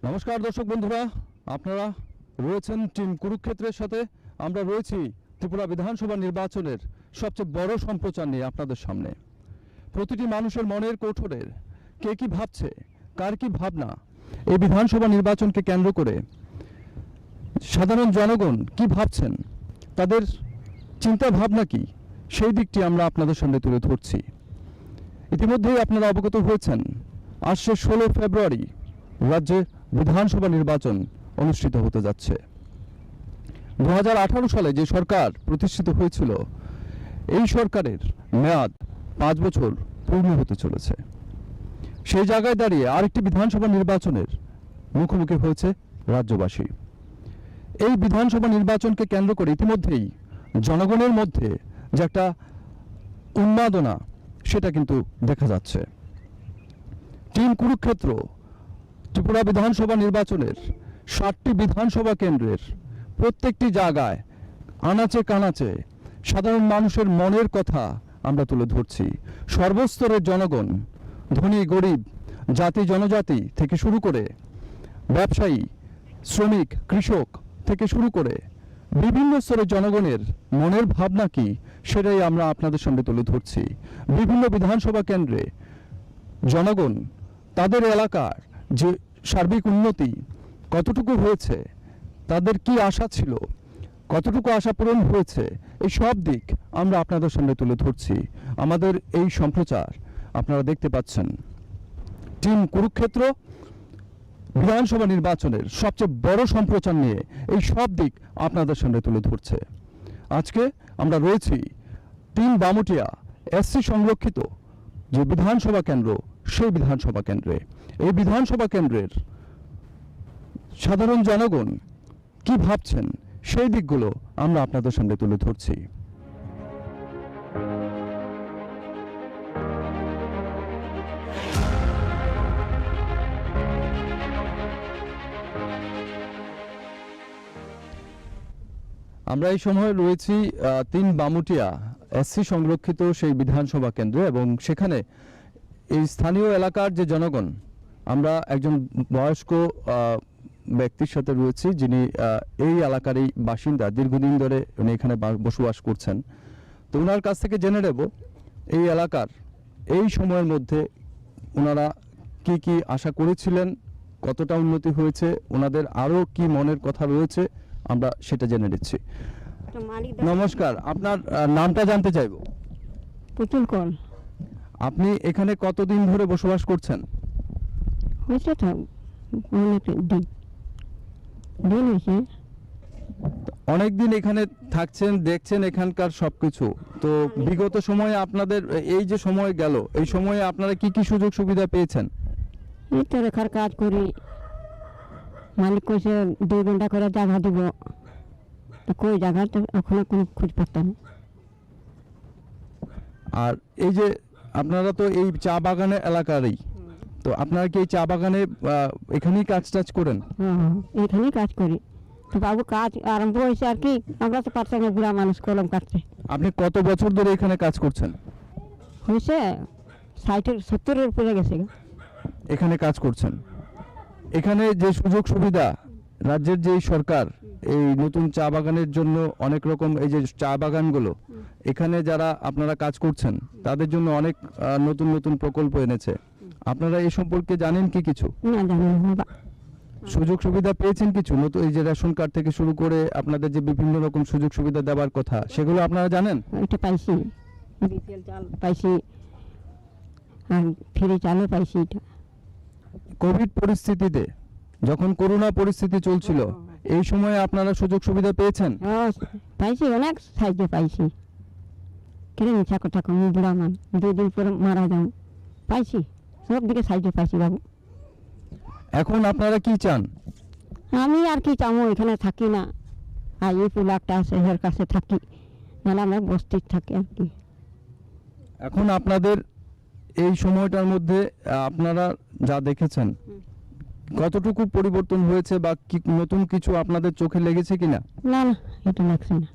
নমস্কার দর্শক বন্ধুরা, আপনারা রয়েছেন টিম কুরুক্ষেত্রের সাথে। আমরা রয়েছি ত্রিপুরা বিধানসভা নির্বাচনের সবচেয়ে বড় সম্প্রচার নিয়ে আপনাদের সামনে। প্রতিটি মানুষের মনের কোঠরের কে কি ভাবছে, কার কি ভাবনা, এই বিধানসভা নির্বাচনকে কেন্দ্র করে সাধারণ জনগণ কি ভাবছেন, তাদের চিন্তা ভাবনা কি, সেই দিকটি আমরা আপনাদের সামনে তুলে ধরছি। ইতিমধ্যেই আপনারা অবগত হয়েছেন, আসছে 16 ফেব্রুয়ারি রাজ্যে বিধানসভা নির্বাচন অনুষ্ঠিত হতে যাচ্ছে। 2018 সালে যে সরকার প্রতিষ্ঠিত হয়েছিল, এই সরকারের মেয়াদ 5 বছর পূর্ণ হতে চলেছে। সেই জায়গায় দাঁড়িয়ে আরেকটি বিধানসভা নির্বাচনের মুখোমুখি হয়েছে রাজ্যবাসী। এই বিধানসভা নির্বাচনকে কেন্দ্র করে ইতিমধ্যেই জনগণের মধ্যে যে একটা উন্মাদনা, সেটা কিন্তু দেখা যাচ্ছে। টিম কুরুক্ষেত্র ত্রিপুরা বিধানসভা নির্বাচনের 60টি বিধানসভা কেন্দ্রের প্রত্যেকটি জায়গায় আনাচে কানাচে সাধারণ মানুষের মনের কথা আমরা তুলে ধরছি। সর্বস্তরের জনগণ, ধনী গরিব, জাতি জনজাতি থেকে শুরু করে ব্যবসায়ী, শ্রমিক, কৃষক থেকে শুরু করে বিভিন্ন স্তরের জনগণের মনের ভাবনা কি, সেটাই আমরা আপনাদের সামনে তুলে ধরছি। বিভিন্ন বিধানসভা কেন্দ্রে জনগণ তাদের এলাকার যে সার্বিক উন্নতি কতটুকু হয়েছে, তাদের কি আশা ছিল, কতটুকু আশা পূরণ হয়েছে, এই সব দিক আমরা আপনাদের সামনে তুলে ধরছি। আমাদের এই সম্প্রচার আপনারা দেখতে পাচ্ছেন। টিম কুরুক্ষেত্র বিধানসভা নির্বাচনের সবচেয়ে বড় সম্প্রচার নিয়ে এই সব দিক আপনাদের সামনে তুলে ধরছে। আজকে আমরা রয়েছি 3 বামুটিয়া এসসি সংরক্ষিত যে বিধানসভা কেন্দ্র, সেই বিধানসভা কেন্দ্রে। এই বিধানসভা কেন্দ্রের সাধারণ জনগণ কি ভাবছেন, সেই দিকগুলো আমরা আপনাদের সামনে তুলে ধরছি। আমরা এই সময় রয়েছি 3 বামুটিয়া এসসি সংরক্ষিত সেই বিধানসভা কেন্দ্রে, এবং সেখানে এই স্থানীয় এলাকার যে জনগণ, আমরা একজন বয়স্ক ব্যক্তির সাথে রয়েছি, যিনি এই এলাকারই বাসিন্দা, দীর্ঘদিন ধরে উনি এখানে বসবাস করছেন। তো ওনার কাছ থেকে জেনে নেব এই এলাকার এই সময়ের মধ্যে ওনারা কি কি আশা করেছিলেন, কতটা উন্নতি হয়েছে, ওনাদের আরও কি মনের কথা রয়েছে, আমরা সেটা জেনে নিচ্ছি। নমস্কার, আপনার নামটা জানতে চাইব। পুতুল কল। আপনি এখানে কতদিন ধরে বসবাস করছেন? হয়েছে তো অনেক দিন হয়েছে। অনেকদিন এখানে থাকছেন, দেখছেন এখানকার সবকিছু। তো বিগত সময়ে আপনাদের এই যে সময় গেল, এই সময়ে আপনারা কি কি সুযোগ সুবিধা পেয়েছেন? এই তো রেখার কাজ করি, মালিক কইছে 2 ঘন্টা করে জায়গা দিব, তো কই জায়গা তো এখনো কোনো খোঁজ পাতাম। আর এই যে আপনারা তো এই চা বাগানের এলাকারই, তো আপনারা কি এই চা বাগানে এখানেই কাজ টাজ করেন? এখানেই কাজ করি। তো বাবু কাজ আরম্ভ হয়েছে আর কি, আমরা তো পারছি না, বুড়া মানুষ কলম কাটছে। আপনি কত বছর ধরে এখানে কাজ করছেন? হয়েছে 60-70-এর উপরে গেছে। এখানে কাজ করছেন। এখানে যে সুযোগ সুবিধা রাজ্যের যে সরকার এই নতুন চা বাগানের জন্য অনেক রকম, এই যে চা বাগানগুলো এখানে যারা আপনারা কাজ করছেন তাদের জন্য অনেক নতুন নতুন প্রকল্প এনেছে। আপনারা এই সম্পর্কে জানেন কি কিছু? না, জানি না। সুযোগ সুবিধা পেয়েছেন কিছু? নতুন এই যে রেশন কার্ড থেকে শুরু করে আপনাদের যে বিভিন্ন রকম সুযোগ সুবিধা দেওয়ার কথা, সেগুলো আপনারা জানেন? এটা পাইছি, বিপিএল চাল পাইছি, আর ফ্রি চালও পাইছি। এটা কোভিড পরিস্থিতিতে, যখন করোনা পরিস্থিতি চলছিল, এই সময়ে আপনারা সুযোগ সুবিধা পেয়েছেন? পাইছি, অনেক সাহায্য পাইছি। কেন মিছা কথা কম, বুড়া মান 2 দিন পরে মারা যাও, পাইছি, সব দিকে সাহায্য পাইছি বাবু। এখন আপনারা কি চান? আমি আর কি চামো, এখানে থাকি না, আর এই পুলাকটা আছে এর কাছে থাকি, নাহলে আমরা বস্তির থাকি আর কি। এখন আপনাদের এই সময়টার মধ্যে আপনারা যা দেখেছেন কতটুকু পরিবর্তন হয়েছে বা কি নতুন কিছু আপনাদের চোখে লেগেছে কিনা? না না, এটা লাগছে না।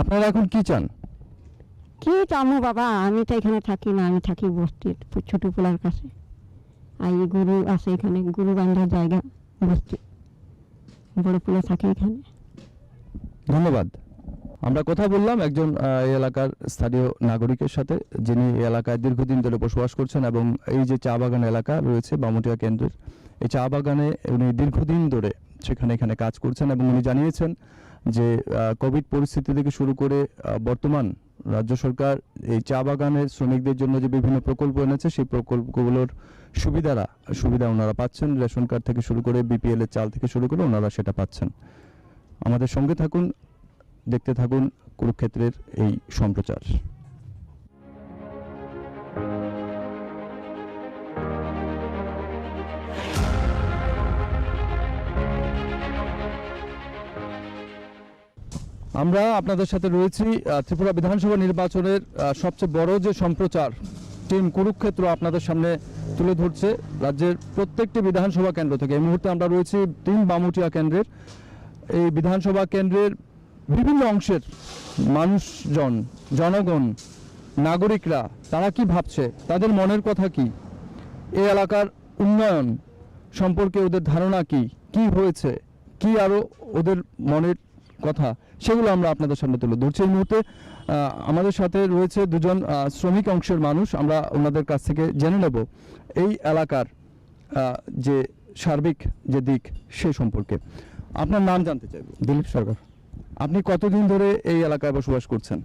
আপনারা এখন কি চান? কি চামো বাবা, আমি তো এখানে থাকি না, আমি থাকি বস্তির ছোট পোলার কাছে। আর এই গরু আছে এখানে, গরু বান্ধার জায়গা বস্তি, বড় পোলা থাকে এখানে। ধন্যবাদ। আমরা কথা বললাম একজন এই এলাকার স্থানীয় নাগরিকের সাথে, যিনি এই এলাকায় দীর্ঘদিন ধরে বসবাস করছেন এবং এই যে চা বাগান এলাকা রয়েছে বামুটিয়া কেন্দ্রের, এই চা বাগানে উনি দীর্ঘদিন ধরে এখানে কাজ করছেন এবং উনি জানিয়েছেন যে কোভিড পরিস্থিতি থেকে শুরু করে বর্তমান রাজ্য সরকার এই চা বাগানের শ্রমিকদের জন্য যে বিভিন্ন প্রকল্প এনেছে সেই প্রকল্পগুলোর সুবিধা ওনারা পাচ্ছেন। রেশন কার্ড থেকে শুরু করে বিপিএল এর চাল থেকে শুরু করে ওনারা সেটা পাচ্ছেন। আমাদের সঙ্গে থাকুন, দেখতে থাকুন কুরুক্ষেত্রের এই সম্প্রচার। আমরা আপনাদের সাথে রয়েছি ত্রিপুরা বিধানসভা নির্বাচনের সবচেয়ে বড় যে সম্প্রচার টিম কুরুক্ষেত্র আপনাদের সামনে তুলে ধরছে রাজ্যের প্রত্যেকটি বিধানসভা কেন্দ্র থেকে। এই মুহূর্তে আমরা রয়েছি 3 বামুটিয়া কেন্দ্রের। এই বিধানসভা কেন্দ্রের বিভিন্ন অংশের মানুষজন, জনগণ, নাগরিকরা তারা কি ভাবছে, তাদের মনের কথা কি, এই এলাকার উন্নয়ন সম্পর্কে ওদের ধারণা কি, কি হয়েছে, কি আরো ওদের মনের কথা, সেগুলো আমরা আপনাদের সামনে তুলে ধরছি। এই মুহূর্তে আমাদের সাথে রয়েছে দুজন শ্রমিক অংশের মানুষ। আমরা ওনাদের কাছ থেকে জেনে নেব এই এলাকার যে সার্বিক যে দিক সে সম্পর্কে। আপনার নাম জানতে চাইব। দিলীপ সরকার। আপনি কতদিন ধরে এই এলাকায় বসবাস করছেন?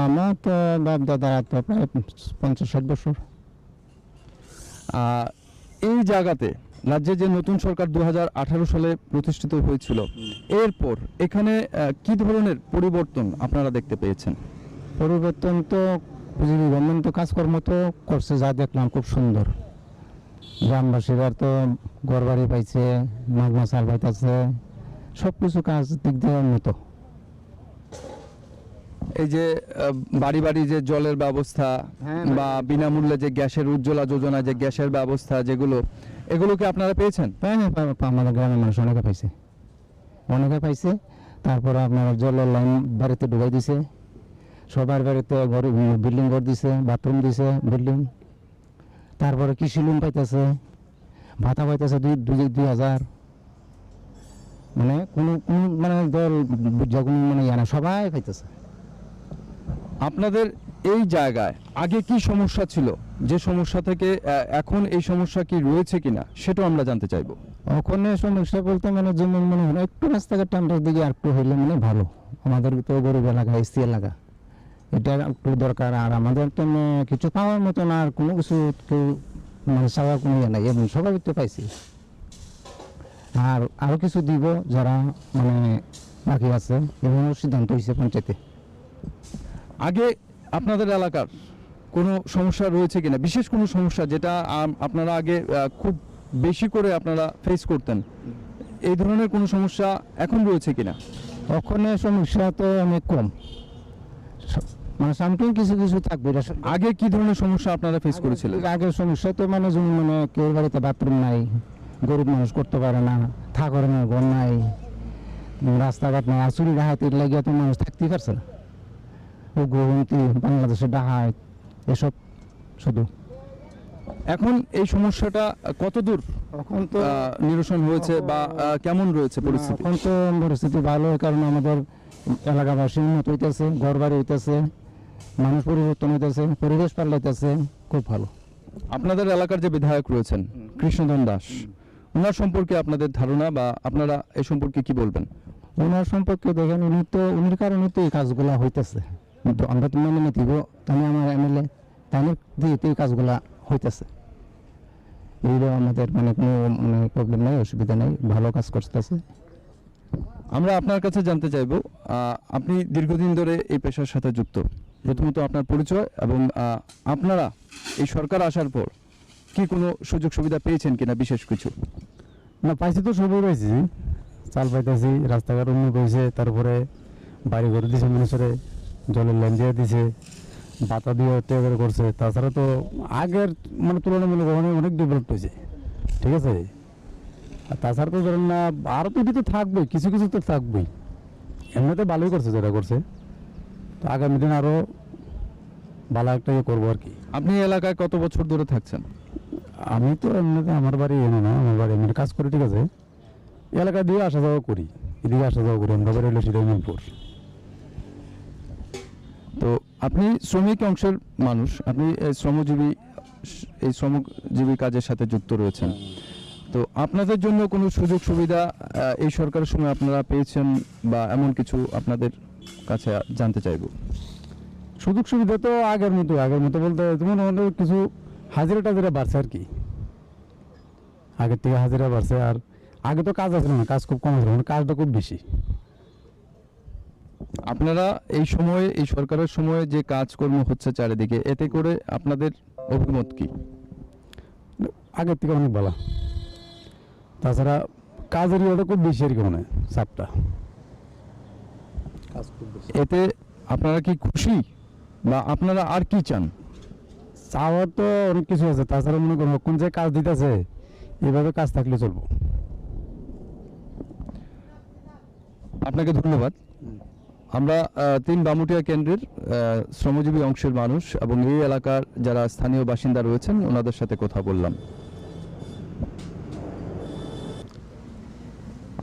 আমার তো বাপ দাদা তো প্রায় 50-60 বছর। এই জায়গাতে রাজ্যে যে নতুন সরকার 2018 সালে প্রতিষ্ঠিত হয়েছিল, এরপর এখানে কি ধরনের পরিবর্তন আপনারা দেখতে পেয়েছেন? পরিবর্তন তো বিজেপি গভর্নমেন্ট তো কাজকর্ম তো করছে, যা দেখলাম খুব সুন্দর। গ্রামবাসীরা তো ঘর বাড়ি পাইছে, মাগনা চাল পাইতেছে, সব কিছু কাজ দিক দিয়ে উন্নত। এই যে বাড়ি বাড়ি যে জলের ব্যবস্থা বা বিনামূল্যে যে গ্যাসের উজ্জ্বলা যোজনা যে গ্যাসের ব্যবস্থা এগুলোকে আপনারা পেয়েছেন? আমাদের গ্রামের মানুষ অনেকে পাইছে। তারপরে আপনার জলের লাইন বাড়িতে ঢুকাই দিছে, সবার বাড়িতে ঘর বিল্ডিং ঘর দিছে, বাথরুম দিছে বিল্ডিং। তারপরে কৃষি লোন পাইতেছে, ভাতা পাইতেছে 2,000। মানে কোনো মানে দল যখন মানে জানা সবাই পাইতেছে। আপনাদের এই জায়গায় আগে কি সমস্যা ছিল, যে সমস্যা থেকে এখন এই সমস্যা কি রয়েছে কিনা সেটাও আমরা জানতে চাইবো। ওখানে সমস্যা বলতে মানে যেমন মনে হয় একটু রাস্তাঘাট আমরা দিকে আর একটু হইলে মানে ভালো। আমাদের তো গরিব এলাকা, এসি এলাকা, এটা একটু দরকার। আর আমাদের তো কিছু পাওয়ার মতন আর কোনো কিছু মানে চাওয়ার কোনো ইয়ে নাই, এমন সবাই তো পাইছি। আর আরও কিছু দিব যারা মানে বাকি আছে, এমন সিদ্ধান্ত হয়েছে পঞ্চায়েতে। আগে আপনাদের এলাকার কোনো সমস্যা রয়েছে কিনা, বিশেষ কোনো সমস্যা যেটা আপনারা আগে খুব বেশি করে আপনারা ফেস করতেন, এই ধরনের কোনো সমস্যা এখন রয়েছে কিনা? ওখানে সমস্যা তো অনেক কম, মানে সামথিং কিছু কিছু থাকবে। আগে কি ধরনের সমস্যা আপনারা ফেস করেছিলেন? আগের সমস্যা তো মানে যেমন মানে কেউ বাড়িতে বাথরুম নাই, গরিব মানুষ করতে পারে না, থাকার ঘর নাই, রাস্তাঘাট নাই, আর চুরি ডাহাতির লাগিয়ে তো মানুষ থাকতেই পারছে না। ও গ্রহণতি বাংলাদেশের ডাহাত এসব শুধু। এখন এই সমস্যাটা কত দূর এখন তো নিরসন হয়েছে বা কেমন রয়েছে পরিস্থিতি? এখন তো পরিস্থিতি ভালো, কারণ আমাদের এলাকাবাসী উন্নত হইতেছে, ঘর বাড়ি হইতেছে, মানুষ পরিবর্তন হইতেছে, পরিবেশ পাল্টাইতেছে, খুব ভালো। আপনাদের এলাকার যে বিধায়ক রয়েছেন কৃষ্ণধন দাস, ওনার সম্পর্কে আপনাদের ধারণা বা আপনারা এই সম্পর্কে কি বলবেন? ওনার সম্পর্কে দেখেন, উনির কারণে তো এই কাজগুলা হইতেছে। কিন্তু আমরা তো মেনে নিতে আমি আমার এমএলএ তাই দিয়ে এই কাজগুলা হইতেছে। এইগুলো আমাদের মানে কোনো মানে প্রবলেম নাই, অসুবিধা নাই, ভালো কাজ করতেছে। আমরা আপনার কাছে জানতে চাইবো, আপনি দীর্ঘদিন ধরে এই পেশার সাথে যুক্ত, প্রথমত আপনার পরিচয় এবং আপনারা এই সরকার আসার পর কি কোনো সুযোগ সুবিধা পেয়েছেন কিনা বিশেষ কিছু? না, পাইছি তো সবই পাইছি, চাল পাইতেছি, রাস্তাঘাট উন্নত হয়েছে, তারপরে বাড়ি ঘর দিয়েছে মানুষের, জলের লাইন দিয়ে দিছে, বাতা দিয়ে তৈরি করছে। তাছাড়া তো আগের মানে তুলনামূলক অনেক ডেভেলপ হয়েছে, ঠিক আছে। আর তাছাড়া তো ধরেন না, আরও তো এটি তো থাকবেই, কিছু কিছু তো থাকবেই। এমনিতে ভালোই করছে যেটা করছে, তো আগামী দিন আরও ভালো একটা ইয়ে করবো আর কি। আপনি এই এলাকায় কত বছর ধরে থাকছেন? আমি তো এমনিতে আমার বাড়ি এনে না, আমার বাড়ি এমনি কাজ করি, ঠিক আছে। এলাকা দিয়ে আসা যাওয়া করি, এদিকে আসা যাওয়া করি, আমরা বাড়ি হলো শ্রীরামপুর। তো আপনি শ্রমিক অংশের মানুষ, আপনি এই শ্রমজীবী কাজের সাথে যুক্ত রয়েছেন। তো আপনাদের জন্য কোনো সুযোগ সুবিধা এই সরকারের সময় আপনারা পেয়েছেন বা এমন কিছু আপনাদের কাছে জানতে চাইবো? সুযোগ সুবিধা তো আগের মতো বলতে তোমার আমাদের কিছু হাজিরা টাজিরা বাড়ছে আর কি, আগের থেকে হাজিরা বাড়ছে। আর আগে তো কাজ আসলো না, কাজ খুব কম আসলো, কাজটা খুব বেশি। আপনারা এই সময়ে, এই সরকারের সময়ে যে কাজকর্ম হচ্ছে চারিদিকে, এতে করে আপনাদের অভিমত কি? আগের থেকে অনেক ভালো। তাছাড়া কাজের ইয়েটা খুব বেশি আর কি, মানে চাপটা কাজ খুব বেশি। এতে আপনারা কি খুশি বা আপনারা আর কি চান? চাওয়ার তো অনেক কিছু আছে, তাছাড়া মনে করুন কোন যে কাজ দিতেছে, এভাবে কাজ থাকলে চলবো। আপনাকে ধন্যবাদ। আমরা 3 বামুটিয়া কেন্দ্রের শ্রমজীবী অংশের মানুষ এবং এই এলাকার যারা স্থানীয় বাসিন্দা রয়েছেন ওনাদের সাথে কথা বললাম।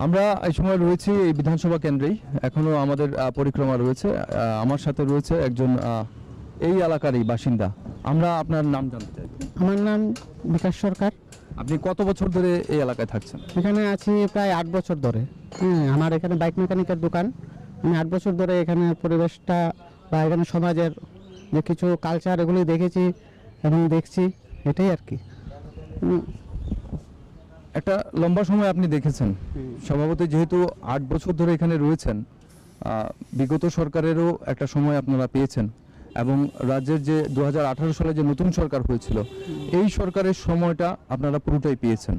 আমরা এই সময় রয়েছি এই বিধানসভা কেন্দ্রেই, এখনো আমাদের পরিক্রমা রয়েছে। আমার সাথে রয়েছে একজন এই এলাকারই বাসিন্দা। আমরা আপনার নাম জানতে চাই। আমার নাম বিকাশ সরকার। আপনি কত বছর ধরে এই এলাকায় থাকছেন? এখানে আছি প্রায় 8 বছর ধরে। আমার এখানে বাইক মেকানিকের দোকান। আমি 8 বছর ধরে এখানে পরিবেশটা বা এখানে সমাজের যে কিছু কালচার এগুলি দেখেছি এবং দেখছি, এটাই আর কি। একটা লম্বা সময় আপনি দেখেছেন, স্বভাবতই যেহেতু 8 বছর ধরে এখানে রয়েছেন, বিগত সরকারেরও একটা সময় আপনারা পেয়েছেন এবং রাজ্যের যে 2018 সালে যে নতুন সরকার হয়েছিল, এই সরকারের সময়টা আপনারা পুরোটাই পেয়েছেন।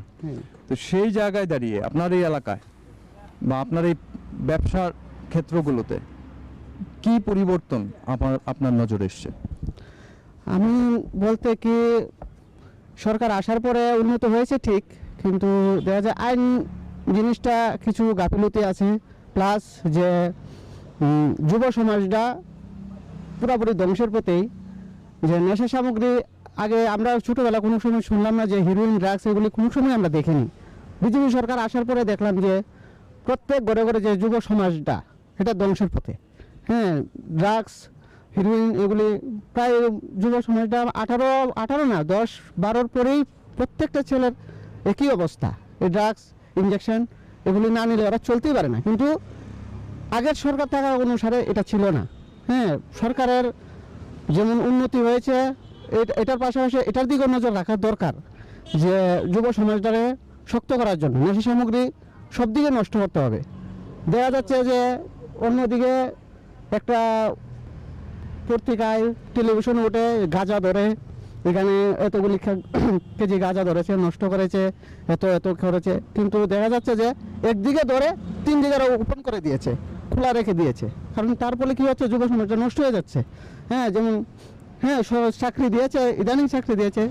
তো সেই জায়গায় দাঁড়িয়ে আপনার এই এলাকায় বা আপনার এই ব্যবসার ক্ষেত্রগুলোতে কি পরিবর্তন আপনার নজরে এসছে? আমি বলতে কি, সরকার আসার পরে উন্নত হয়েছে ঠিক, কিন্তু দেখা যায় আইন জিনিসটা কিছু গাফিলতি আছে, প্লাস যে যুব সমাজটা পুরোপুরি ধ্বংসের পথেই। যে নেশা সামগ্রী, আগে আমরা ছোটোবেলা কোনো সময় শুনলাম না যে হিরোইন, ড্রাগস এগুলি কোনো সময় আমরা দেখিনি। বিজেপি সরকার আসার পরে দেখলাম যে প্রত্যেক ঘরে ঘরে যে যুব সমাজটা, এটা ধ্বংসের পথে। হ্যাঁ, ড্রাগস, হিরোইন এগুলি প্রায় যুব সমাজটা 18 না 10-12 পরেই প্রত্যেকটা ছেলের একই অবস্থা। এই ড্রাগস, ইঞ্জেকশন এগুলি না নিলে ওরা চলতেই পারে না। কিন্তু আগের সরকার থাকা অনুসারে এটা ছিল না। হ্যাঁ, সরকারের যেমন উন্নতি হয়েছে, এটার পাশাপাশি এটার দিকে নজর রাখা দরকার, যে যুব সমাজটাকে শক্ত করার জন্য নেশা সামগ্রী সব দিকে নষ্ট করতে হবে। দেখা যাচ্ছে যে অন্যদিকে একটা পত্রিকায়, টেলিভিশনে উঠে গাঁজা ধরে, এখানে এতগুলি কেজি গাঁজা ধরেছে, নষ্ট করেছে, এত করেছে, কিন্তু দেখা যাচ্ছে যে একদিকে ধরে 3 দিকে ওপেন করে দিয়েছে, খোলা রেখে দিয়েছে। কারণ তার ফলে কী হচ্ছে, যুব সমাজটা নষ্ট হয়ে যাচ্ছে। হ্যাঁ, যেমন চাকরি দিয়েছে, ইদানিং চাকরি দিয়েছে,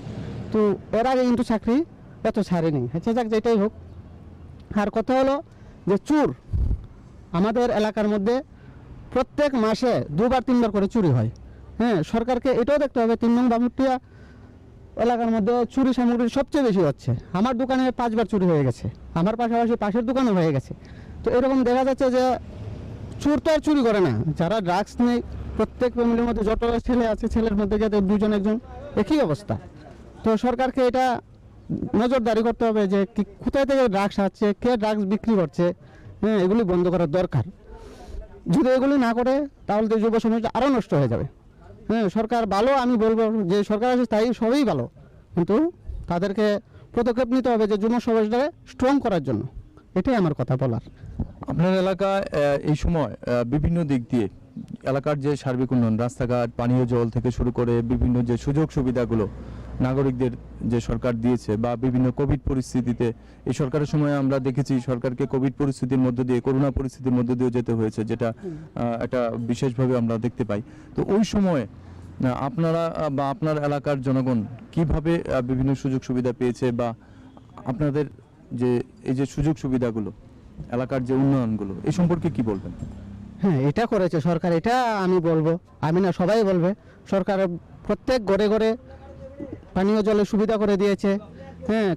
তো এর আগে কিন্তু চাকরি এত ছাড়েনি। আচ্ছা যাক, যেটাই হোক। আর কথা হলো যে চুর, আমাদের এলাকার মধ্যে প্রত্যেক মাসে 2-3 করে চুরি হয়। হ্যাঁ, সরকারকে এটাও দেখতে হবে। 3 নং বামুটিয়া এলাকার মধ্যে চুরি সামগ্রী সবচেয়ে বেশি হচ্ছে। আমার দোকানে 5 বার চুরি হয়ে গেছে, আমার পাশাপাশি পাশের দোকানও হয়ে গেছে। তো এরকম দেখা যাচ্ছে যে চোর তো আর চুরি করে না, যারা ড্রাগস নেই, প্রত্যেক ফ্যামিলির মধ্যে যত ছেলে আছে, ছেলের মধ্যে যাতে 2জন 1জন একই অবস্থা। তো সরকারকে এটা নজরদারি করতে হবে যে কোথায় থেকে ড্রাগস আসছে, কে ড্রাগস বিক্রি করছে। হ্যাঁ, এগুলি বন্ধ করার দরকার। যদি এগুলি না করে তাহলে তো যুব সমাজটা আরও নষ্ট হয়ে যাবে। হ্যাঁ, সরকার ভালো, আমি বলবো যে সরকার আছে তাই সবই ভালো, কিন্তু তাদেরকে পদক্ষেপ নিতে হবে যে যুব সমাজটাকে স্ট্রং করার জন্য। এটাই আমার কথা বলার। আপনার এলাকায় এই সময় বিভিন্ন দিক দিয়ে এলাকার যে সার্বিক উন্নয়ন, রাস্তাঘাট, পানীয় জল থেকে শুরু করে বিভিন্ন যে সুযোগ সুবিধাগুলো নাগরিকদের যে সরকার দিয়েছে, বা বিভিন্ন কোভিড পরিস্থিতিতে এই সরকারের সময় আমরা দেখেছি সরকারকে কোভিড পরিস্থিতির মধ্যে দিয়ে, করোনা পরিস্থিতির মধ্যে দিয়ে যেতে হয়েছে, যেটা একটা বিশেষভাবে আমরা দেখতে পাই। তো ওই সময়ে আপনারা বা আপনার এলাকার জনগণ কিভাবে বিভিন্ন সুযোগ সুবিধা পেয়েছে, বা আপনাদের যে এই যে সুযোগ সুবিধাগুলো, এলাকার যে উন্নয়নগুলো, এই সম্পর্কে কি বলবেন? হ্যাঁ, এটা করেছে সরকার, এটা আমি বলবো, আমি না সবাই বলবে। সরকার প্রত্যেক ঘরে ঘরে পানীয় জলের সুবিধা করে দিয়েছে। হ্যাঁ,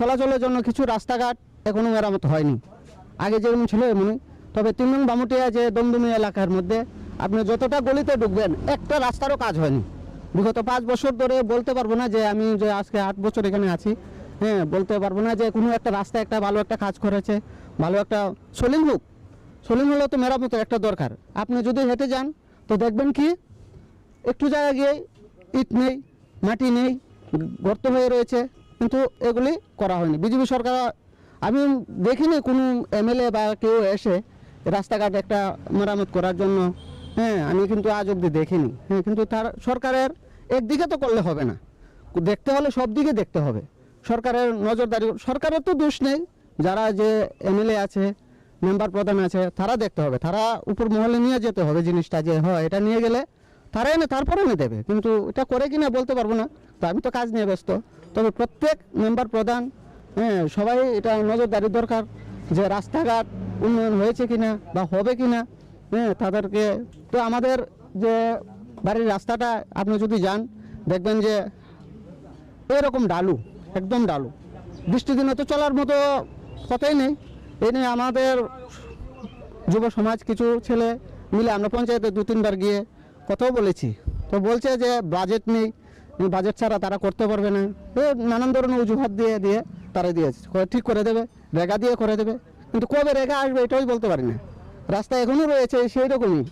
চলাচলের জন্য কিছু রাস্তাঘাট এখনো মেরামত হয়নি, আগে যেমন ছিল এমনই। তবে 3 নং বামুটিয়া যে দমদমি এলাকার মধ্যে আপনি যতটা গলিতে ঢুকবেন একটা রাস্তারও কাজ হয়নি বিগত 5 বছর ধরে। বলতে পারবো না যে আমি যে আজকে 8 বছর এখানে আছি, হ্যাঁ, বলতে পারবো না যে কোনো একটা রাস্তা একটা ভালো একটা কাজ করেছে, ভালো একটা সলিং হলেও তো মেরামতের একটা দরকার। আপনি যদি হেঁটে যান তো দেখবেন কি একটু জায়গা গিয়ে ইট নেই, মাটি নেই, গর্ত হয়ে রয়েছে, কিন্তু এগুলি করা হয়নি। বিজেপি সরকার আমি দেখিনি কোনো এমএলএ বা কেউ এসে রাস্তাঘাট একটা মেরামত করার জন্য। হ্যাঁ, আমি কিন্তু আজ অবধি দেখিনি। হ্যাঁ, কিন্তু তার সরকারের একদিকে তো করলে হবে না, দেখতে হলে সব দিকে দেখতে হবে। সরকারের নজরদারি, সরকারের তো দোষ নেই, যারা যে এমএলএ আছে, মেম্বার প্রধান আছে, তারা দেখতে হবে, তারা উপর মহলে নিয়ে যেতে হবে জিনিসটা, যে হয় এটা নিয়ে গেলে তারা এনে তারপরে এনে দেবে। কিন্তু এটা করে কিনা বলতে পারবো না, তো আমি তো কাজ নিয়ে ব্যস্ত। তবে প্রত্যেক মেম্বার প্রধান, হ্যাঁ, সবাই এটা নজরদারি দরকার যে রাস্তাঘাট উন্নয়ন হয়েছে কিনা বা হবে কিনা। হ্যাঁ, তাদেরকে তো আমাদের যে বাড়ির রাস্তাটা আপনি যদি যান দেখবেন যে এরকম ডালু, একদম ডালু, বৃষ্টির দিনে তো চলার মতো কথাই নেই। এই নিয়ে আমাদের যুব সমাজ কিছু ছেলে মিলে আমরা পঞ্চায়েতে 2-3 বার গিয়ে কথাও বলেছি, তো বলছে যে বাজেট নেই, বাজেট ছাড়া তারা করতে পারবে না। নানান ধরনের অজুহাত দিয়ে তারা দিয়েছে, ঠিক করে দেবে, রেগা দিয়ে করে দেবে, কিন্তু কবে রেগা আসবে এটাই বলতে পারি না। রাস্তা এখনও রয়েছে সেই রকমই।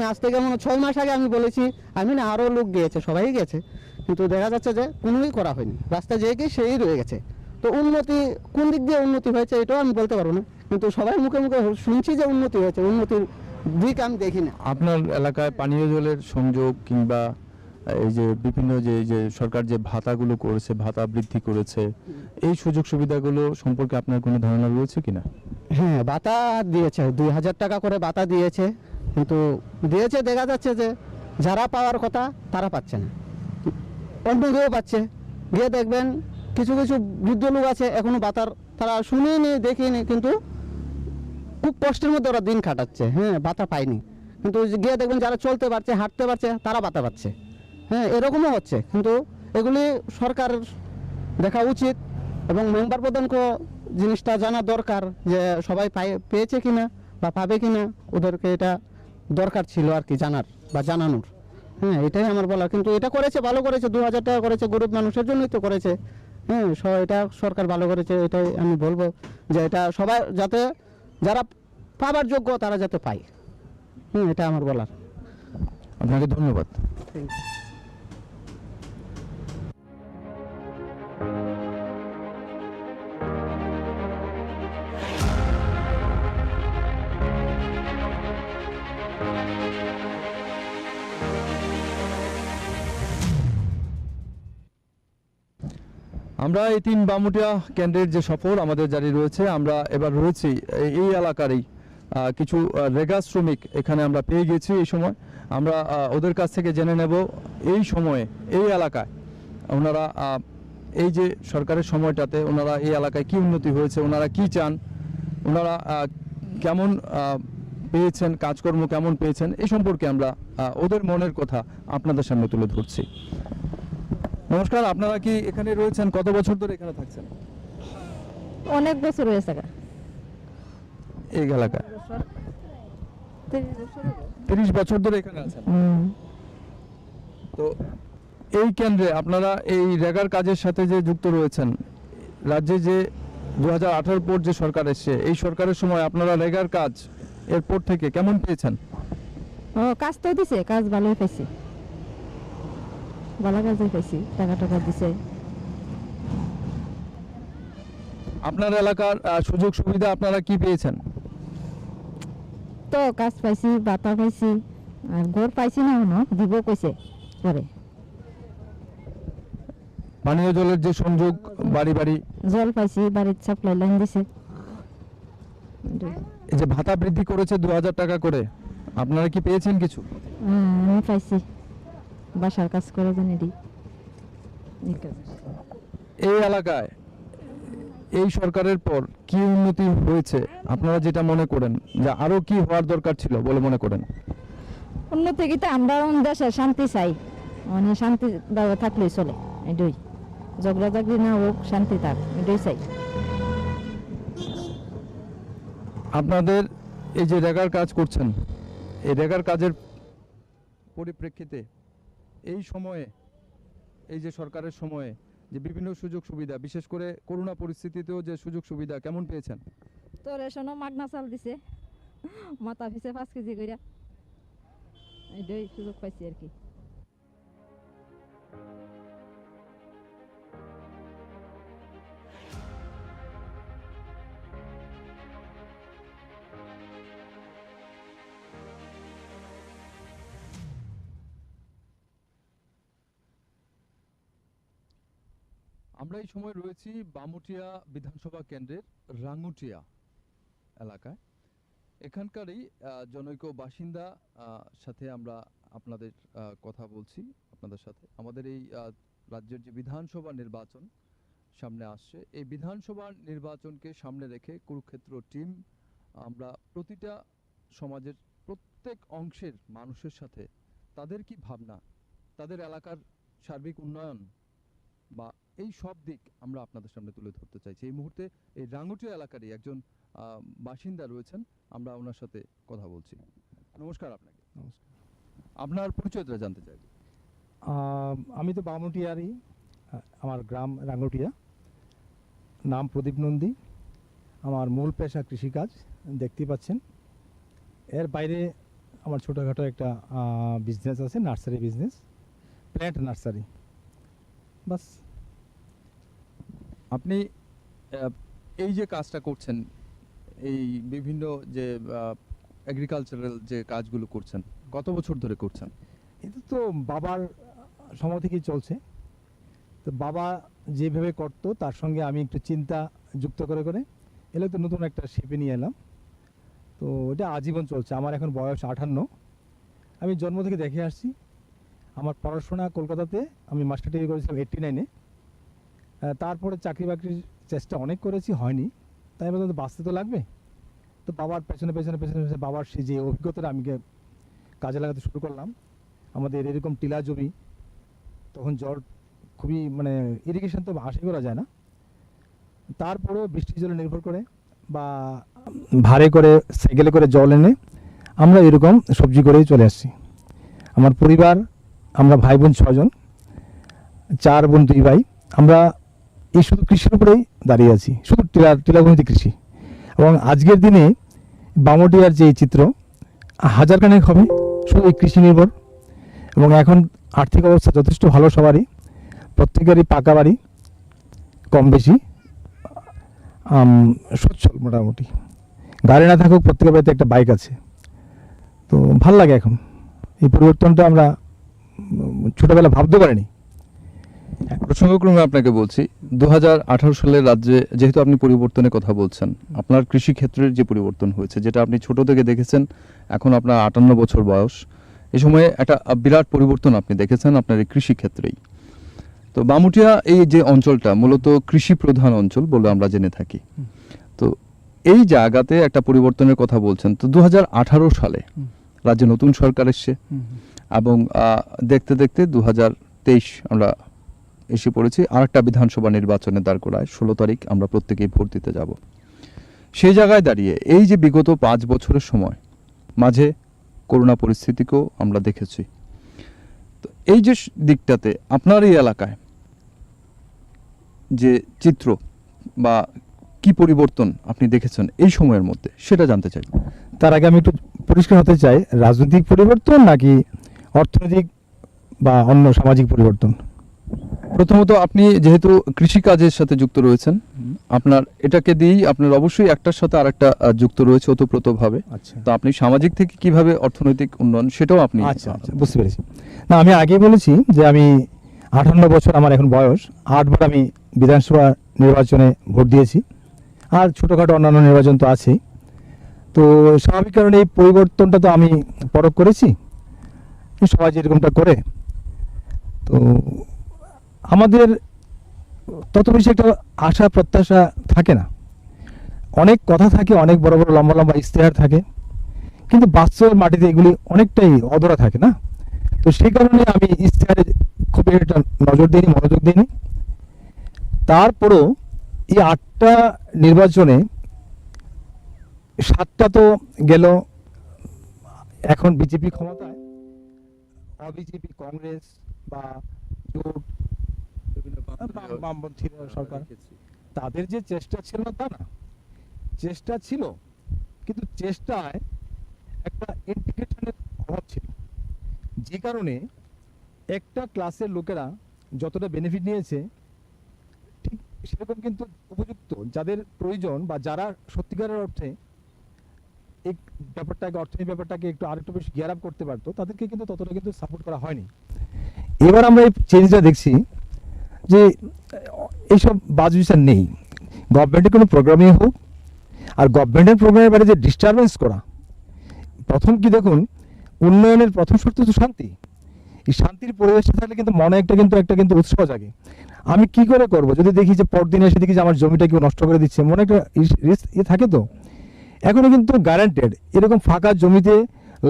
আজ থেকে মনে 6 মাস আগে আমি বলেছি, আমি না আরও লোক গিয়েছে, সবাই গেছে, কিন্তু দেখা যাচ্ছে যে কোনোই করা হয়নি, রাস্তা যে কি সেই রয়ে গেছে। তো উন্নতি কোন দিক দিয়ে উন্নতি হয়েছে এটাও আমি বলতে পারবো না, কিন্তু সবাই মুখে মুখে শুনছি যে উন্নতি হয়েছে, উন্নতির দিক আমি দেখি না। আপনার এলাকায় পানীয় জলের সংযোগ কিংবা এই যে বিভিন্ন যে সরকার যে ভাতাগুলো করেছে, ভাতা বৃদ্ধি করেছে, এই সুযোগ সুবিধাগুলো সম্পর্কে আপনার কোনো ধারণা রয়েছে কিনা? হ্যাঁ, ভাতা দিয়েছে, 2000 টাকা করে ভাতা দিয়েছে, কিন্তু দিয়েছে দেখা যাচ্ছে যে যারা পাওয়ার কথা তারা পাচ্ছে না, অন্য কেউ পাচ্ছে। গিয়ে দেখবেন কিছু কিছু বৃদ্ধ লোক আছে এখনো ভাতার তারা শুনেনি দেখিনি, কিন্তু খুব কষ্টের মধ্যে ওরা দিন কাটাচ্ছে। হ্যাঁ, ভাতা পায়নি, কিন্তু গিয়ে দেখবেন যারা চলতে পারছে, হাঁটতে পারছে, তারা ভাতা পাচ্ছে। হ্যাঁ, এরকমও হচ্ছে, কিন্তু এগুলি সরকার দেখা উচিত এবং মেম্বার প্রধানকে জিনিসটা জানা দরকার যে সবাই পেয়েছে কিনা বা পাবে কিনা, ওদেরকে এটা দরকার ছিল আর কি জানার বা জানানোর। হ্যাঁ, এটাই আমার বলার। কিন্তু এটা করেছে, ভালো করেছে, 2000 টাকা করেছে, গরিব মানুষের জন্যই তো করেছে। হ্যাঁ, এটা সরকার ভালো করেছে, এটাই আমি বলবো যে এটা সবাই যাতে যারা পাবার যোগ্য তারা যাতে পায়। এটা আমার বলার। আপনাকে ধন্যবাদ। আমরা এই 3 বামুটিয়া কেন্দ্রের যে সফর আমাদের জারি রয়েছে, আমরা এবার রয়েছি এই এলাকারই কিছু রেগা শ্রমিক এখানে আমরা পেয়ে গেছি। এই সময় আমরা ওদের কাছ থেকে জেনে নেব এই সময়ে এই এলাকায় ওনারা এই যে সরকারের সময়টাতে ওনারা এই এলাকায় কি উন্নতি হয়েছে, ওনারা কি চান, ওনারা কেমন পেয়েছেন, কাজকর্ম কেমন পেয়েছেন, এই সম্পর্কে আমরা ওদের মনের কথা আপনাদের সামনে তুলে ধরছি। নমস্কার, আপনারা কি এখানে রয়েছেন? কত বছর ধরে এখানে থাকছেন? অনেক বছর হয়েছে। এই এলাকায় 30 বছর ধরে এখানে আছেন। তো এই কেন্দ্রে আপনারা এই রেগার কাজের সাথে যে যুক্ত রয়েছেন, রাজ্যে যে 2018 পর যে সরকার এসছে, এই সরকারের সময় আপনারা রেগার কাজ এরপর থেকে কেমন পেয়েছেন? কাজ তো দিছে, কাজ ভালোই পাইছি, ভালো কাজই পাইছি, টাকা টাকা দিছে। আপনার এলাকার সুযোগ সুবিধা আপনারা কি পেয়েছেন? তো কাজ পাইছি, বাতা পাইছি, আর ঘর পাইছি না এখনো, দিব কইছে পরে। পানীয় জলের যে সংযোগ বাড়ি বাড়ি, জল পাইছি, বাড়ির সাপ্লাই লাইন দিছে। এই যে ভাতা বৃদ্ধি করেছে 2000 টাকা করে, আপনারা কি পেয়েছেন কিছু? আমি পাইছি, বাসার কাজ করে জানি দিই। এই এলাকায় এই সরকারের পর কি উন্নতি হয়েছে আপনারা যেটা মনে করেন যে আরো কি হওয়ার দরকার ছিল বলে মনে করেন? উন্নতি কি, আমরা দেশে শান্তি চাই, মানে শান্তি থাকলেই চলে, এটাই। ঝগড়া ঝাগড়ি না হোক, শান্তি থাক, এটাই চাই। আপনাদের এই যে রেগার কাজ করছেন, এই রেগার কাজের পরিপ্রেক্ষিতে এই সময়ে, এই যে সরকারের সময়ে যে বিভিন্ন সুযোগ সুবিধা, বিশেষ করে করোনা পরিস্থিতিতেও যে সুযোগ সুবিধা কেমন পেয়েছেন? তো রেশনও মাগনা চাল দিছে, মাথা পিছে 5 কেজি করে, এটাই সুযোগ পাইছি আর কি। আমরা এই সময় রয়েছি বামুটিয়া বিধানসভা কেন্দ্রের রাঙ্গুটিয়া এলাকায়। এখানকারই জনৈক বাসিন্দা সাথে আমরা আপনাদের কথা বলছি আপনাদের সাথে। আমাদের এই রাজ্যের যে বিধানসভা নির্বাচন সামনে আসছে, এই বিধানসভা নির্বাচনকে সামনে রেখে কুরুক্ষেত্র টিম আমরা প্রতিটা সমাজের প্রত্যেক অংশের মানুষের সাথে তাদের কি ভাবনা, তাদের এলাকার সার্বিক উন্নয়ন বা এই সব দিক আমরা আপনাদের সামনে তুলে ধরতে চাইছি। এই মুহূর্তে এই রাঙ্গুটিয়া এলাকারই একজন বাসিন্দা রয়েছেন, আমরা ওনার সাথে কথা বলছি। নমস্কার আপনাকে। নমস্কার। আপনার পরিচয়টা জানতে চাইব। আমি তো বামুটিয়ারই, আমার গ্রাম রাঙ্গুটিয়া, নাম প্রদীপ নন্দী। আমার মূল পেশা কৃষিকাজ, দেখতে পাচ্ছেন। এর বাইরে আমার ছোটোখাটো একটা বিজনেস আছে, নার্সারি বিজনেস, প্ল্যান্ট নার্সারি, বাস। আপনি এই যে কাজটা করছেন, এই বিভিন্ন যে এগ্রিকালচারাল যে কাজগুলো করছেন, কত বছর ধরে করছেন? এটা তো বাবার সময় থেকেই চলছে। তো বাবা যেভাবে করতো তার সঙ্গে আমি একটু চিন্তা যুক্ত করে করে এলে তো নতুন একটা শিপে নিয়ে এলাম। তো এটা আজীবন চলছে। আমার এখন বয়স 58। আমি জন্ম থেকে দেখে আসছি। আমার পড়াশোনা কলকাতাতে, আমি মাস্টার ডিগ্রি করেছিলাম 89-এ। তারপরে চাকরি বাকরির চেষ্টা অনেক করেছি, হয়নি। তাই আমি বলতে বাঁচতে তো লাগবে। তো বাবার পেছনে পেছনে পেছনে পেছনে বাবার সেই যে অভিজ্ঞতাটা আমি কাজে লাগাতে শুরু করলাম। আমাদের এরকম টিলা জমি, তখন জল খুবই, মানে ইরিগেশন তো আশা করা যায় না। তারপরেও বৃষ্টির জলে নির্ভর করে বা ভাড়ে করে সাইকেলে করে জল এনে আমরা এরকম সবজি করেই চলে আসছি। আমার পরিবার, আমরা ভাই বোন 6 জন, 4 বোন 2 ভাই। আমরা এই শুধু কৃষির উপরেই দাঁড়িয়ে আছি, শুধু টিলাভূমিতে কৃষি। এবং আজকের দিনে বামুটিয়ার যে চিত্র, 1000 খানেক হবে শুধু এই কৃষি নির্ভর। এবং এখন আর্থিক অবস্থা যথেষ্ট ভালো সবারই, প্রত্যেকেরই পাকা বাড়ি, কম বেশি সচ্ছল মোটামুটি। গাড়ি না থাকুক, প্রত্যেকের বাড়িতে একটা বাইক আছে। তো ভাল লাগে এখন। এই পরিবর্তনটা আমরা ছোটোবেলা ভাবতে পারিনি। প্রসঙ্গক্রমে আপনাকে বলছি, 2018 সালের রাজ্যে যেহেতু আপনি পরিবর্তনের কথা বলছেন, আপনার কৃষি ক্ষেত্রের যে পরিবর্তন হয়েছে, যেটা আপনি ছোট থেকে দেখেছেন, এখন আপনার 58 বছর বয়স, এই সময়ে একটা বিরাট পরিবর্তন আপনি দেখেছেন আপনার এই কৃষি ক্ষেত্রেই। তো বামুটিয়া এই যে অঞ্চলটা মূলত কৃষি প্রধান অঞ্চল বলে আমরা জেনে থাকি। তো এই জায়গাতে একটা পরিবর্তনের কথা বলছেন। তো 2018 সালে রাজ্যে নতুন সরকার এসছে এবং দেখতে দেখতে 2023 আমরা এসে পড়েছি আরেকটা বিধানসভা নির্বাচনের দ্বারগোড়ায়। 16 তারিখ আমরা প্রত্যেকেই ভোট দিতে যাব। সেই জায়গায় দাঁড়িয়ে এই যে বিগত 5 বছরের সময় মাঝে করোনা পরিস্থিতিকেও আমরা দেখেছি। তো এই যে দিকটাতে আপনার এই এলাকায় যে চিত্র বা কি পরিবর্তন আপনি দেখেছেন এই সময়ের মধ্যে, সেটা জানতে চাই। তার আগে আমি একটু পরিষ্কার হতে চাই, রাজনৈতিক পরিবর্তন নাকি অর্থনৈতিক বা অন্য সামাজিক পরিবর্তন? প্রথমত আপনি যেহেতু কৃষিকাজের সাথে যুক্ত রয়েছেন, আপনার এটাকে দিয়েই আপনার অবশ্যই একটার সাথে আরেকটা যুক্ত রয়েছে ওতপ্রোতভাবে। আচ্ছা তো আপনি সামাজিক থেকে কিভাবে অর্থনৈতিক উন্নয়ন সেটাও আপনি আচ্ছা আচ্ছা, বুঝতে পেরেছি। না, আমি আগে বলেছি যে আমি 58 বছর আমার এখন বয়স, 8বার আমি বিধানসভা নির্বাচনে ভোট দিয়েছি, আর ছোটোখাটো অন্যান্য নির্বাচন তো আছেই। তো স্বাভাবিক কারণে এই পরিবর্তনটা তো আমি পরখ করেছি, সবাই যেরকমটা করে। তো আমাদের তত বেশি একটা আশা প্রত্যাশা থাকে না, অনেক কথা থাকে, অনেক বড় বড় লম্বা লম্বা ইশতেহার থাকে, কিন্তু বাস্তবের মাটিতে এগুলি অনেকটাই অধরা থাকে না। তো সেই কারণে আমি ইশতেহারে খুব একটা নজর দিইনি, মনোযোগ দিইনি। তারপরও এই 8টা নির্বাচনে 7টা তো গেল এখন বিজেপি ক্ষমতায়, বিজেপি কংগ্রেস বা জোট বামপন্থী সরকার, তাদের যে চেষ্টা ছিল না তা না, চেষ্টা ছিল, কিন্তু চেষ্টায় একটা ইন্টিগ্রেশনের অভাব ছিল, যে কারণে একটা ক্লাসের লোকেরা যতটা বেনিফিট নিয়েছে ঠিক সেরকম কিন্তু উপযুক্ত যাদের প্রয়োজন বা যারা সত্যিকারের অর্থে এই ব্যাপারটাকে, অর্থনীতি ব্যাপারটাকে একটু আরেকটু বেশি গিয়ার আপ করতে পারতো, তাদেরকে কিন্তু ততটা কিন্তু সাপোর্ট করা হয়নি। এবার আমরা এই চেঞ্জটা দেখছি যে এইসব বাজ বিচার নেই, গভর্নমেন্টের কোনো প্রোগ্রামই হোক, আর গভর্নমেন্টের প্রোগ্রামের বাইরে যে ডিস্টারবেন্স করা। প্রথম কি দেখুন, উন্নয়নের প্রথম শর্ত তো শান্তি। এই শান্তির পরিবেশে থাকলে কিন্তু মনে একটা কিন্তু উৎসাহ জাগে। আমি কি করে করব যদি দেখি যে পরদিন এসে দেখি যে আমার জমিটা কেউ নষ্ট করে দিচ্ছে, মনে একটা থাকে। তো এখনো কিন্তু গ্যারান্টেড এরকম ফাঁকা জমিতে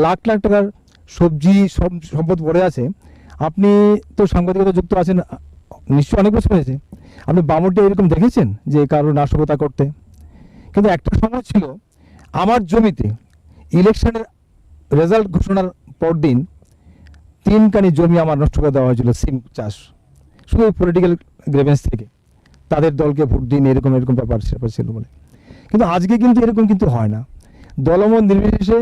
লাখ লাখ টাকার সবজি সম্পদ পড়ে আছে। আপনি তো সাংবাদিকতা যুক্ত আছেন, নিশ্চয়ই অনেক বছর হয়েছে, আপনি বামুরটা এরকম দেখেছেন যে কারো নাশকতা করতে? কিন্তু একটা সময় ছিল আমার জমিতে ইলেকশনের রেজাল্ট ঘোষণার পরদিন 3 কানি জমি আমার নষ্ট করে দেওয়া হয়েছিল, সিম চাষ, শুধু পলিটিক্যাল গ্রেভেন্স থেকে, তাদের দলকে ভোট দিন, এরকম ব্যাপার ছিল বলে। কিন্তু আজকে কিন্তু এরকম কিন্তু হয় না, দলমত নির্বিশেষে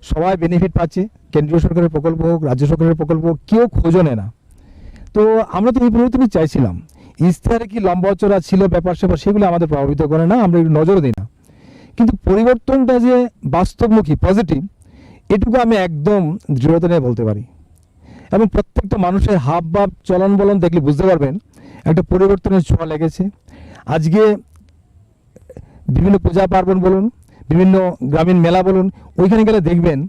সবাই বেনিফিট পাচ্ছে, কেন্দ্রীয় সরকারের প্রকল্প হোক, রাজ্য সরকারের প্রকল্প হোক, কেউ খোঁজও নেয় না। তো আমরা তো এই পরিবর্তনই চাইছিলাম। ইশতেহারে কি লম্বা চড়া ছিল ব্যাপার স্যাপার, সেগুলো আমাদের প্রভাবিত করে না, আমরা একটু নজর দিই না। কিন্তু পরিবর্তনটা যে বাস্তবমুখী, পজিটিভ, এটুকু আমি একদম দৃঢ়তা নিয়ে বলতে পারি। এবং প্রত্যেকটা মানুষের হাব ভাব, চলন বলন দেখলে বুঝতে পারবেন একটা পরিবর্তনের ছোঁয়া লেগেছে। আজকে বিভিন্ন পূজা পার্বণ বলুন, বিভিন্ন গ্রামীণ মেলা বলুন, ওইখানে গেলে দেখবেন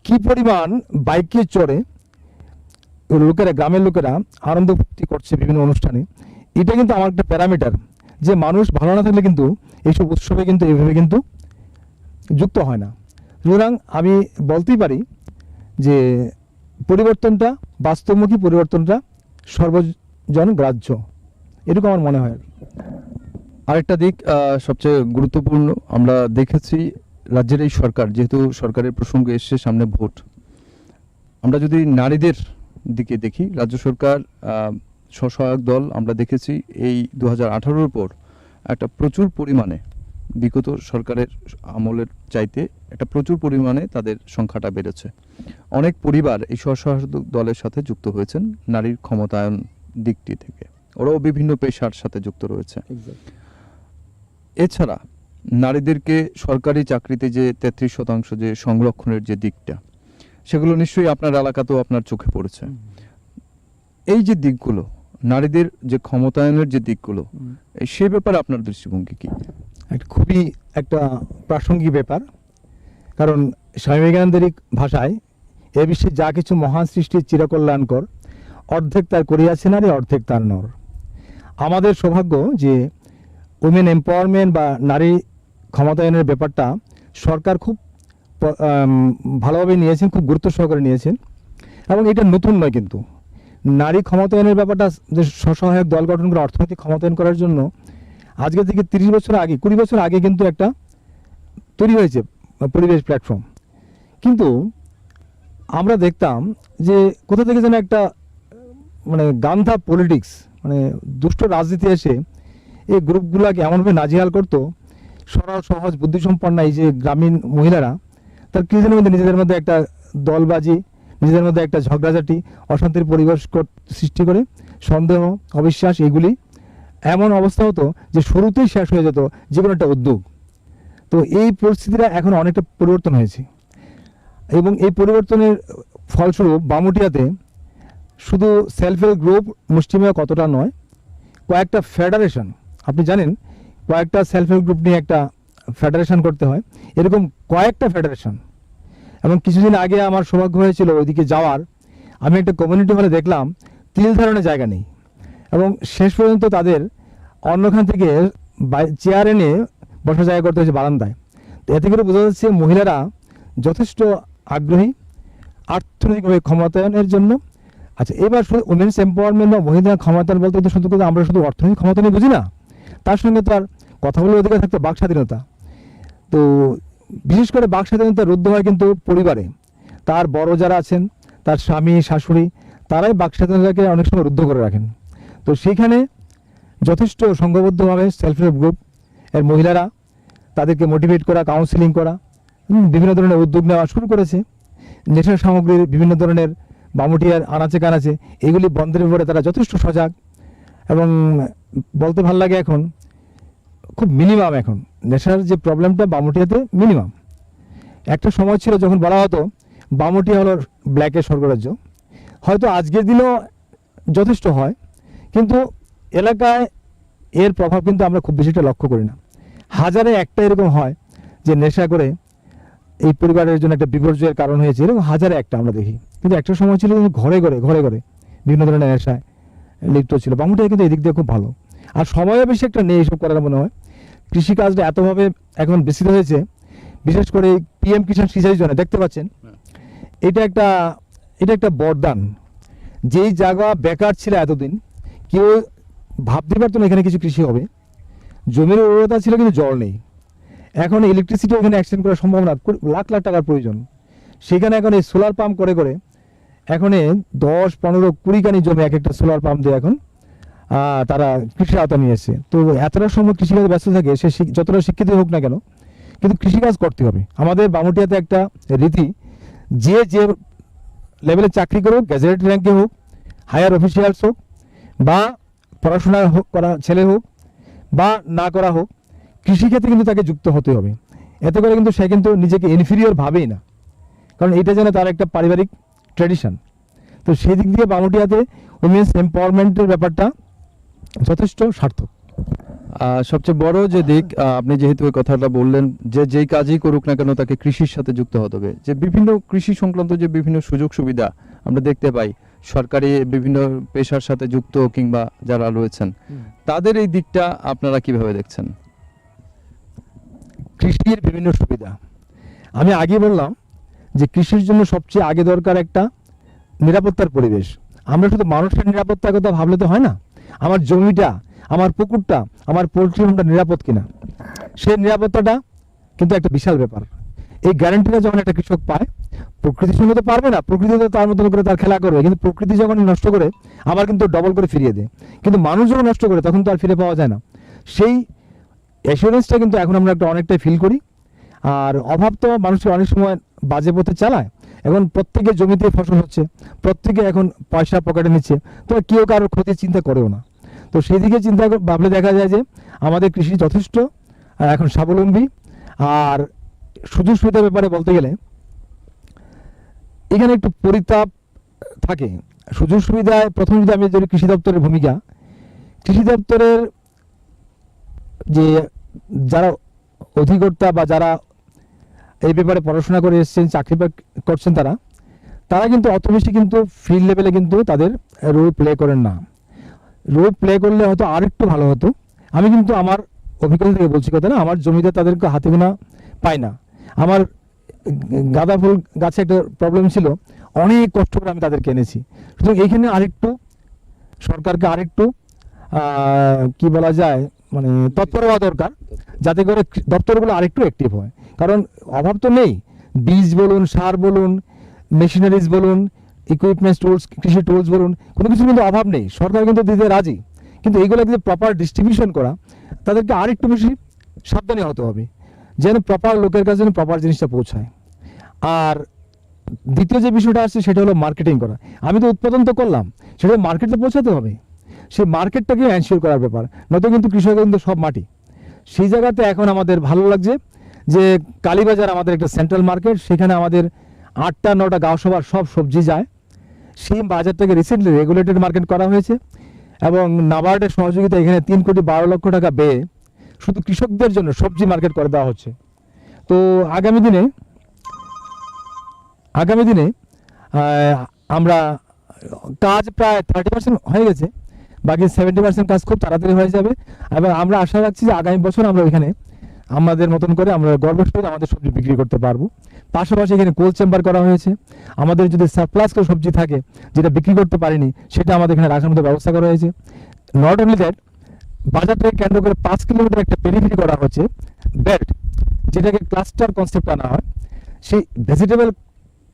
কি পরিমাণ বাইকে চড়ে লোকেরা, গ্রামের লোকেরা আনন্দ ফুর্তি করছে বিভিন্ন অনুষ্ঠানে। এটা কিন্তু আমার একটা প্যারামিটার, যে মানুষ ভালো না থাকলে কিন্তু এইসব উৎসবে কিন্তু এইভাবে কিন্তু যুক্ত হয় না। সুতরাং আমি বলতেই পারি যে পরিবর্তনটা বাস্তবমুখী, পরিবর্তনটা সর্বজন গ্রাহ্য, এরকম আমার মনে হয়। আরেকটা দিক সবচেয়ে গুরুত্বপূর্ণ, আমরা দেখেছি রাজ্যের এই সরকার, যেহেতু সরকারের প্রসঙ্গ এসছে সামনে ভোট, আমরা যদি নারীদের দিকে দেখি, রাজ্য সরকার স্বসহায়ক দল আমরা দেখেছি এই 2018-র পর একটা প্রচুর পরিমাণে, বিগত সরকারের আমলের চাইতে একটা প্রচুর পরিমাণে তাদের সংখ্যাটা বেড়েছে। অনেক পরিবার এই স্বসহায়ক দলের সাথে যুক্ত হয়েছেন নারীর ক্ষমতায়ন দিকটি থেকে, ওরাও বিভিন্ন পেশার সাথে যুক্ত রয়েছে। এছাড়া নারীদেরকে সরকারি চাকরিতে যে 33% যে সংরক্ষণের যে দিকটা, সেগুলো নিশ্চয়ই আপনার এলাকাতেও আপনার চোখে পড়েছে। এই যে দিকগুলো, নারীদের যে ক্ষমতায়নের যে দিকগুলো, সে ব্যাপারে আপনার দৃষ্টিভঙ্গি কি? খুবই একটা প্রাসঙ্গিক ব্যাপার, কারণ স্বামী বিবেকানন্দের ভাষায় এ বিশ্বে যা কিছু মহান সৃষ্টি চিরকল্যাণকর, অর্ধেক তার করিয়াছে নারী, অর্ধেক তার নর। আমাদের সৌভাগ্য যে উমেন এম্পাওয়ারমেন্ট বা নারী ক্ষমতায়নের ব্যাপারটা সরকার খুব ভালোভাবে নিয়েছেন, খুব গুরুত্ব সহকারে নিয়েছেন। এবং এটা নতুন নয়, কিন্তু নারী ক্ষমতায়নের ব্যাপারটা যে স্বসহায়ক দল গঠন করে অর্থনৈতিক ক্ষমতায়ন করার জন্য আজকে থেকে 30 বছর আগে, 20 বছর আগে কিন্তু একটা তৈরি হয়েছে পরিবেশ প্ল্যাটফর্ম। কিন্তু আমরা দেখতাম যে কোথা থেকে যেন একটা গান্ধা পলিটিক্স, দুষ্ট রাজনীতি এসে এই গ্রুপগুলোকে এমনভাবে নাজেহাল করতো, সরল সহজ বুদ্ধিসম্পন্ন এই যে গ্রামীণ মহিলারা, তার কিছুদিনের মধ্যে নিজেদের মধ্যে একটা দলবাজি, নিজেদের মধ্যে একটা ঝগড়াঝাটি, অশান্তির পরিবেশ সৃষ্টি করে সন্দেহ, অবিশ্বাস এগুলি এমন অবস্থা হতো যে শুরুতেই শেষ হয়ে যেত যে কোনো একটা উদ্যোগ। তো এই পরিস্থিতিটা এখন অনেকটা পরিবর্তন হয়েছে এবং এই পরিবর্তনের ফলস্বরূপ বামুটিয়াতে শুধু সেলফ হেল্প গ্রুপ মুষ্টিমেয় কতটা নয়, কয়েকটা ফেডারেশন, আপনি জানেন কয়েকটা সেলফ হেল্প গ্রুপ নিয়ে একটা ফেডারেশন করতে হয়, এরকম কয়েকটা ফেডারেশন। এবং কিছুদিন আগে আমার সৌভাগ্য হয়েছিল ওইদিকে যাওয়ার, আমি একটা কমিউনিটি হলে দেখলাম তিল ধারণের জায়গা নেই এবং শেষ পর্যন্ত তাদের অন্যখান থেকে চেয়ার এনে বসার জায়গা করতে হয়েছে বারান্দায়। তো এতে করে বোঝা যাচ্ছে মহিলারা যথেষ্ট আগ্রহী অর্থনৈতিকভাবে ক্ষমতায়নের জন্য। আচ্ছা, এবার শুধু উমেন্স এম্পাওয়ারমেন্ট বা মহিলা ক্ষমতায়ন বলতে তো শুধু আমরা শুধু অর্থনৈতিক ক্ষমতা নিয়ে বুঝি না, তার সঙ্গে তো আর কথা বলার অধিকার থাকতো বাক স্বাধীনতা। তো বিশেষ করে বাক স্বাধীনতা রুদ্ধ হয় কিন্তু পরিবারে, তার বড় যারা আছেন, তার স্বামী শাশুড়ি, তারাই বাক স্বাধীনতাকে অনেক সময় রুদ্ধ করে রাখেন। তো সেখানে যথেষ্ট সংঘবদ্ধভাবে সেলফ হেল্প গ্রুপ এর মহিলারা তাদেরকে মোটিভেট করা, কাউন্সিলিং করা, বিভিন্ন ধরনের উদ্যোগ নেওয়া শুরু করেছে। নেশার সামগ্রীর বিভিন্ন ধরনের বামুটিয়ার আনাচে কানাচে এগুলি বন্ধের ব্যাপারে তারা যথেষ্ট সজাগ এবং বলতে ভাল লাগে এখন খুব মিনিমাম এখন নেশার যে প্রবলেমটা বামুটিয়াতে মিনিমাম। একটা সময় ছিল যখন বলা হতো বামুটিয়া হলো ব্ল্যাকের স্বর্গরাজ্য, হয়তো আজকের দিনেও যথেষ্ট হয়, কিন্তু এলাকায় এর প্রভাব কিন্তু আমরা খুব বেশিটা লক্ষ্য করি না। হাজারে একটা এরকম হয় যে নেশা করে এই পরিবারের জন্য একটা বিপর্যয়ের কারণ হয়েছে, এরকম হাজারে একটা আমরা দেখি। কিন্তু একটা সময় ছিল ঘরে ঘরে বিভিন্ন ধরনের নেশায় লিপ্ত ছিল। বামুটিয়া কিন্তু এদিক দিয়ে খুব ভালো, আর সময়ও বেশি একটা নেই এসব করার মনে হয়। কৃষিকাজটা এতভাবে এখন বিস্তৃত হয়েছে, বিশেষ করে PM কিষাণ সিঁচাই জন্য দেখতে পাচ্ছেন, এটা একটা বরদান। যেই জায়গা বেকার ছিল এতদিন, কেউ ভাবতে পারতো না এখানে কিছু কৃষি হবে, জমির উর্বরতা ছিল কিন্তু জল নেই। এখন ইলেকট্রিসিটি এখানে এক্সটেন্ড করা সম্ভব না, লাখ লাখ টাকার প্রয়োজন। সেখানে এখন এই সোলার পাম্প করে এখন 10, 15, 20 কানি জমি এক একটা সোলার পাম্প দিয়ে এখন তারা কৃষি আওতা নিয়ে এসেছে। তো এতটা সময় কৃষিকাজে ব্যস্ত থাকে, সে যতটা শিক্ষিত হোক না কেন, কিন্তু কৃষিকাজ করতে হবে। আমাদের বামুটিয়াতে একটা রীতি, যে লেভেলে চাকরি করুক, গ্যাজেটেড র্যাঙ্কে হোক, হায়ার অফিসিয়ালস হোক, বা পড়াশোনা করা ছেলে হোক বা না করা হোক, কৃষিক্ষেত্রে কিন্তু তাকে যুক্ত হতে হবে। এতে করে কিন্তু সে কিন্তু নিজেকে ইনফিরিয়র ভাবেই না, কারণ এটা যেন তার একটা পারিবারিক ট্র্যাডিশন। তো সেই দিক দিয়ে বামুটিয়াতে উইমেন্স এম্পাওয়ারমেন্টের ব্যাপারটা যথেষ্ট সার্থক। সবচেয়ে বড় যে দিক, আপনি যেহেতু এই কথাটা বললেন যে যেই কাজই করুক না কেন তাকে কৃষির সাথে যুক্ত হতে হবে, যে বিভিন্ন কৃষি সংক্রান্ত যে বিভিন্ন সুযোগ সুবিধা আমরা দেখতে পাই, সরকারি বিভিন্ন পেশার সাথে যুক্ত কিংবা যারা রয়েছেন, তাদের এই দিকটা আপনারা কিভাবে দেখছেন? কৃষির বিভিন্ন সুবিধা আমি আগে বললাম যে কৃষির জন্য সবচেয়ে আগে দরকার একটা নিরাপত্তার পরিবেশ। আমরা শুধু মানুষের নিরাপত্তার কথা ভাবলে তো হয় না, আমার জমিটা, আমার পুকুরটা, আমার পোলট্রি ফার্মটা নিরাপদ কিনা, সেই নিরাপত্তাটা কিন্তু একটা বিশাল ব্যাপার। এই গ্যারান্টিটা যখন একটা কৃষক পায়, প্রকৃতির সঙ্গে তো পারবে না, প্রকৃতি তো তার মতন করে তার খেলা করবে, কিন্তু প্রকৃতি যখন নষ্ট করে আবার কিন্তু ডবল করে ফিরিয়ে দেয়। কিন্তু মানুষ যখন নষ্ট করে তখন তো আর ফিরে পাওয়া যায় না। সেই অ্যাসুরেন্সটা কিন্তু এখন আমরা অনেকটাই ফিল করি। আর অভাব তো মানুষের অনেক সময় বাজে পথে চালায়। এখন প্রত্যেকের জমিতে ফসল হচ্ছে, প্রত্যেকে এখন পয়সা পকেটে নিচ্ছে, তো কেউ কারোর ক্ষতির চিন্তা করেও না। তো সেই দিকে চিন্তা ভাবলে দেখা যায় যে আমাদের কৃষি যথেষ্ট এখন স্বাবলম্বী। আর সুযোগ সুবিধার ব্যাপারে বলতে গেলে এখানে একটু পরিতাপ থাকে। সুযোগ সুবিধায় প্রথম যদি আমি ধরি কৃষি দপ্তরের ভূমিকা, কৃষি দপ্তরের যে যারা অধিকর্তা বা যারা এই ব্যাপারে পড়াশোনা করে এসেছেন, চাকরি করছেন, তারা কিন্তু অত বেশি কিন্তু ফিল্ড লেভেলে কিন্তু তাদের রোল প্লে করেন না। রোল প্লে করলে হয়তো আর একটু ভালো হতো। আমি কিন্তু আমার অভিজ্ঞতা থেকে বলছি কথা না, আমার জমিতে তাদেরকে হাতে গোনা পাই না। আমার গাঁদা ফুল গাছে একটা প্রবলেম ছিল, অনেক কষ্ট করে আমি তাদেরকে এনেছি। সুতরাং এইখানে আরেকটু সরকারকে আরেকটু কি বলা যায়, মানে তৎপর হওয়া দরকার, যাতে করে দপ্তরগুলো আরেকটু অ্যাক্টিভ হয়। কারণ অভাব তো নেই, বীজ বলুন, সার বলুন, মেশিনারিজ বলুন, ইকুইপমেন্টস টুলস, কৃষি টুলস বলুন, কোনো কিছু কিন্তু অভাব নেই, সরকার কিন্তু দিতে রাজি। কিন্তু এইগুলো কিন্তু প্রপার ডিস্ট্রিবিউশন করা, তাদেরকে আরেকটু বেশি সাবধানী হতে হবে, যেন প্রপার লোকের কাছে যেন প্রপার জিনিসটা পৌঁছায়। আর দ্বিতীয় যে বিষয়টা আসছে সেটা হলো মার্কেটিং করা। আমি তো উৎপাদন তো করলাম, সেটা মার্কেটে পৌঁছাতে হবে। সেই মার্কেটটাকে এনশিওর করার ব্যাপার, নয়তো কিন্তু কৃষকের কিন্তু সব মাটি। সেই জায়গাতে এখন আমাদের ভালো লাগছে যে কালীবাজার আমাদের একটা সেন্ট্রাল মার্কেট, সেখানে আমাদের 8টা 9টা গাঁও সভার সব সবজি যায়। সেই বাজারটাকে রিসেন্টলি রেগুলেটেড মার্কেট করা হয়েছে এবং নাবার্ডের সহযোগিতা এখানে 3,12,00,000 টাকা ব্যয়ে শুধু কৃষকদের জন্য সবজি মার্কেট করে দেওয়া হচ্ছে। তো আগামী দিনে আমরা কাজ প্রায় 30% হয়ে গেছে, বাকি 70% কাজ খুব তাড়াতাড়ি হয়ে যাবে এবং আমরা আশা রাখছি যে আগামী বছর আমরা ওইখানে আমাদের মতন করে আমরা গর্বের সহিত আমাদের সবজি বিক্রি করতে পারবো। পাশাপাশি এখানে কোল্ড চেম্বার করা হয়েছে, আমাদের যদি সারপ্লাস করে সবজি থাকে যেটা বিক্রি করতে পারিনি সেটা আমাদের এখানে রাখার মতো ব্যবস্থা করা হয়েছে। নট অনলি দ্যাট, বাজারটাকে কেন্দ্র করে 5 কিলোমিটার একটা পেরিফেরি করা হচ্ছে বেল্ট, যেটাকে ক্লাস্টার কনসেপ্ট আনা হয়। সেই ভেজিটেবল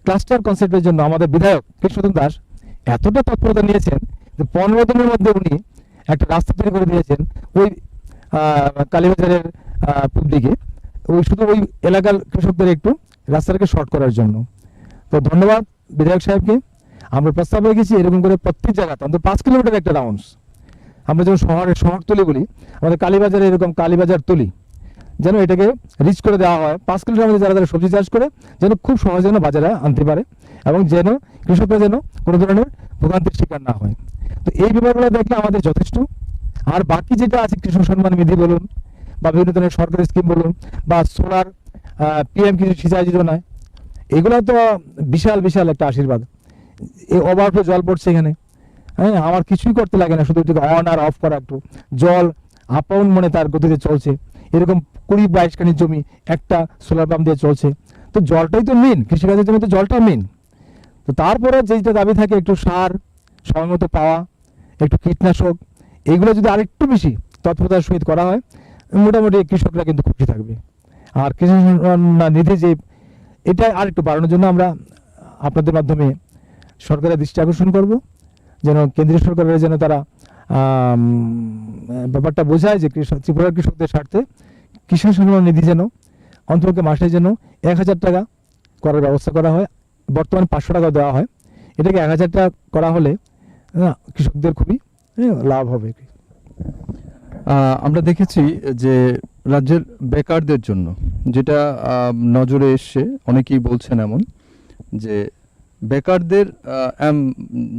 ক্লাস্টার কনসেপ্টের জন্য আমাদের বিধায়ক কৃষ্ণচন্দ্র দাস এতটা তৎপরতা নিয়েছেন যে 15 দিনের মধ্যে উনি একটা রাস্তা তৈরি করে দিয়েছেন ওই কালীবাজারের পূর্ব দিকে, শুধু ওই এলাকার কৃষকদের একটু রাস্তাটাকে শর্ট করার জন্য। তো ধন্যবাদ বিধায়ক সাহেবকে। আমরা প্রস্তাব রেখেছি এরকম করে প্রত্যেক জায়গাতে অন্তত 5 কিলোমিটার একটা রাউন্ডস, আমরা যেমন শহরতলি বলি, আমাদের কালীবাজারে এরকম কালীবাজার তলি যেন এটাকে রিচ করে দেওয়া হয়। 5 কিলোমিটার মধ্যে যারা সবজি চাষ করে যেন খুব সহজে যেন বাজারে আনতে পারে এবং যেন কৃষকরা যেন কোনো ধরনের ভোগান্তির শিকার না হয়। তো এই ব্যাপারগুলো দেখলে আমাদের যথেষ্ট। আর বাকি যেটা আছে কৃষক সম্মান নিধি বলুন বা বিভিন্ন ধরনের সরকারি স্কিম বলুন বা সোলার PM কৃষি সিঁচাই যোজনায়, এগুলো তো বিশাল বিশাল একটা আশীর্বাদ। এই ওভারফ্লো জল পড়ছে এখানে, হ্যাঁ, আমার কিছুই করতে লাগে না, শুধু একটু অন আর অফ করা, একটু জল আপন মনে তার গতিতে চলছে। এরকম 20-22 খানি জমি একটা সোলার পাম্প দিয়ে চলছে। তো জলটাই তো মেন, কৃষিকাজের জন্য তো জলটা মেন। তো তারপরে যেটা দাবি থাকে একটু সার সময় মতো পাওয়া, একটু কীটনাশক, এইগুলো যদি আরেকটু বেশি তৎপরতার সহিত করা হয় মোটামুটি কৃষকরা কিন্তু খুশি থাকবে। আর কৃষি নিধি যে এটা আরেকটু বাড়ানোর জন্য আমরা আপনাদের মাধ্যমে সরকারের দৃষ্টি আকর্ষণ করব, যেন কেন্দ্রীয় সরকারের যেন তারা ব্যাপারটা বোঝায় যে ত্রিপুরার কৃষকদের স্বার্থে কিষাণ সম্মান নিধি যেন অন্তত মাসে যেন 1,000 টাকা করার ব্যবস্থা করা হয়। বর্তমানে 500 টাকা দেওয়া হয়, এটাকে 1,000 টাকা করা হলে কৃষকদের খুবই লাভ হবে। আমরা দেখেছি যে রাজ্যের বেকারদের জন্য যেটা নজরে এসছে, অনেকেই বলছেন এমন যে বেকারদের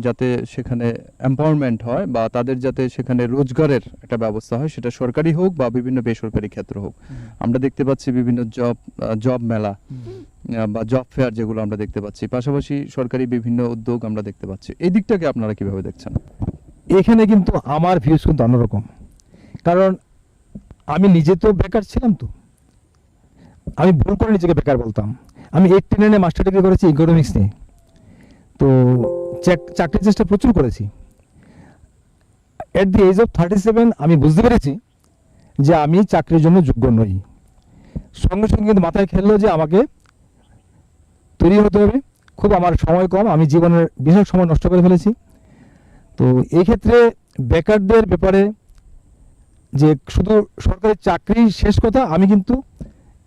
যাতে সেখানে এম্পাওয়ারমেন্ট হয় বা তাদের যাতে সেখানে রোজগারের একটা ব্যবস্থা হয়, সেটা সরকারি হোক বা বিভিন্ন বেসরকারি ক্ষেত্র হোক। আমরা দেখতে পাচ্ছি বিভিন্ন জব মেলা বা জব ফেয়ার যেগুলো আমরা দেখতে পাচ্ছি, পাশাপাশি সরকারি বিভিন্ন উদ্যোগ আমরা দেখতে পাচ্ছি। এই দিকটাকে আপনারা কিভাবে দেখছেন? এখানে কিন্তু আমার ভিউজ কিন্তু অন্যরকম, কারণ আমি নিজে তো বেকার ছিলাম। তো আমি ভুল করে নিজেকে বেকার বলতাম। আমি 89-এ মাস্টার ডিগ্রি করেছি ইকোনমিক্স নিয়ে। তো চাকরির চেষ্টা প্রচুর করেছি। এট দি এজ অফ 37 আমি বুঝতে পেরেছি যে আমি চাকরির জন্য যোগ্য নই। সঙ্গে সঙ্গে কিন্তু মাথায় খেললো যে আমাকে তৈরি হতে হবে। খুব আমার সময় কম, আমি জীবনের বিশাল সময় নষ্ট করে ফেলেছি। তো এই ক্ষেত্রে বেকারদের ব্যাপারে যে শুধু সরকারি চাকরি শেষ কথা, আমি কিন্তু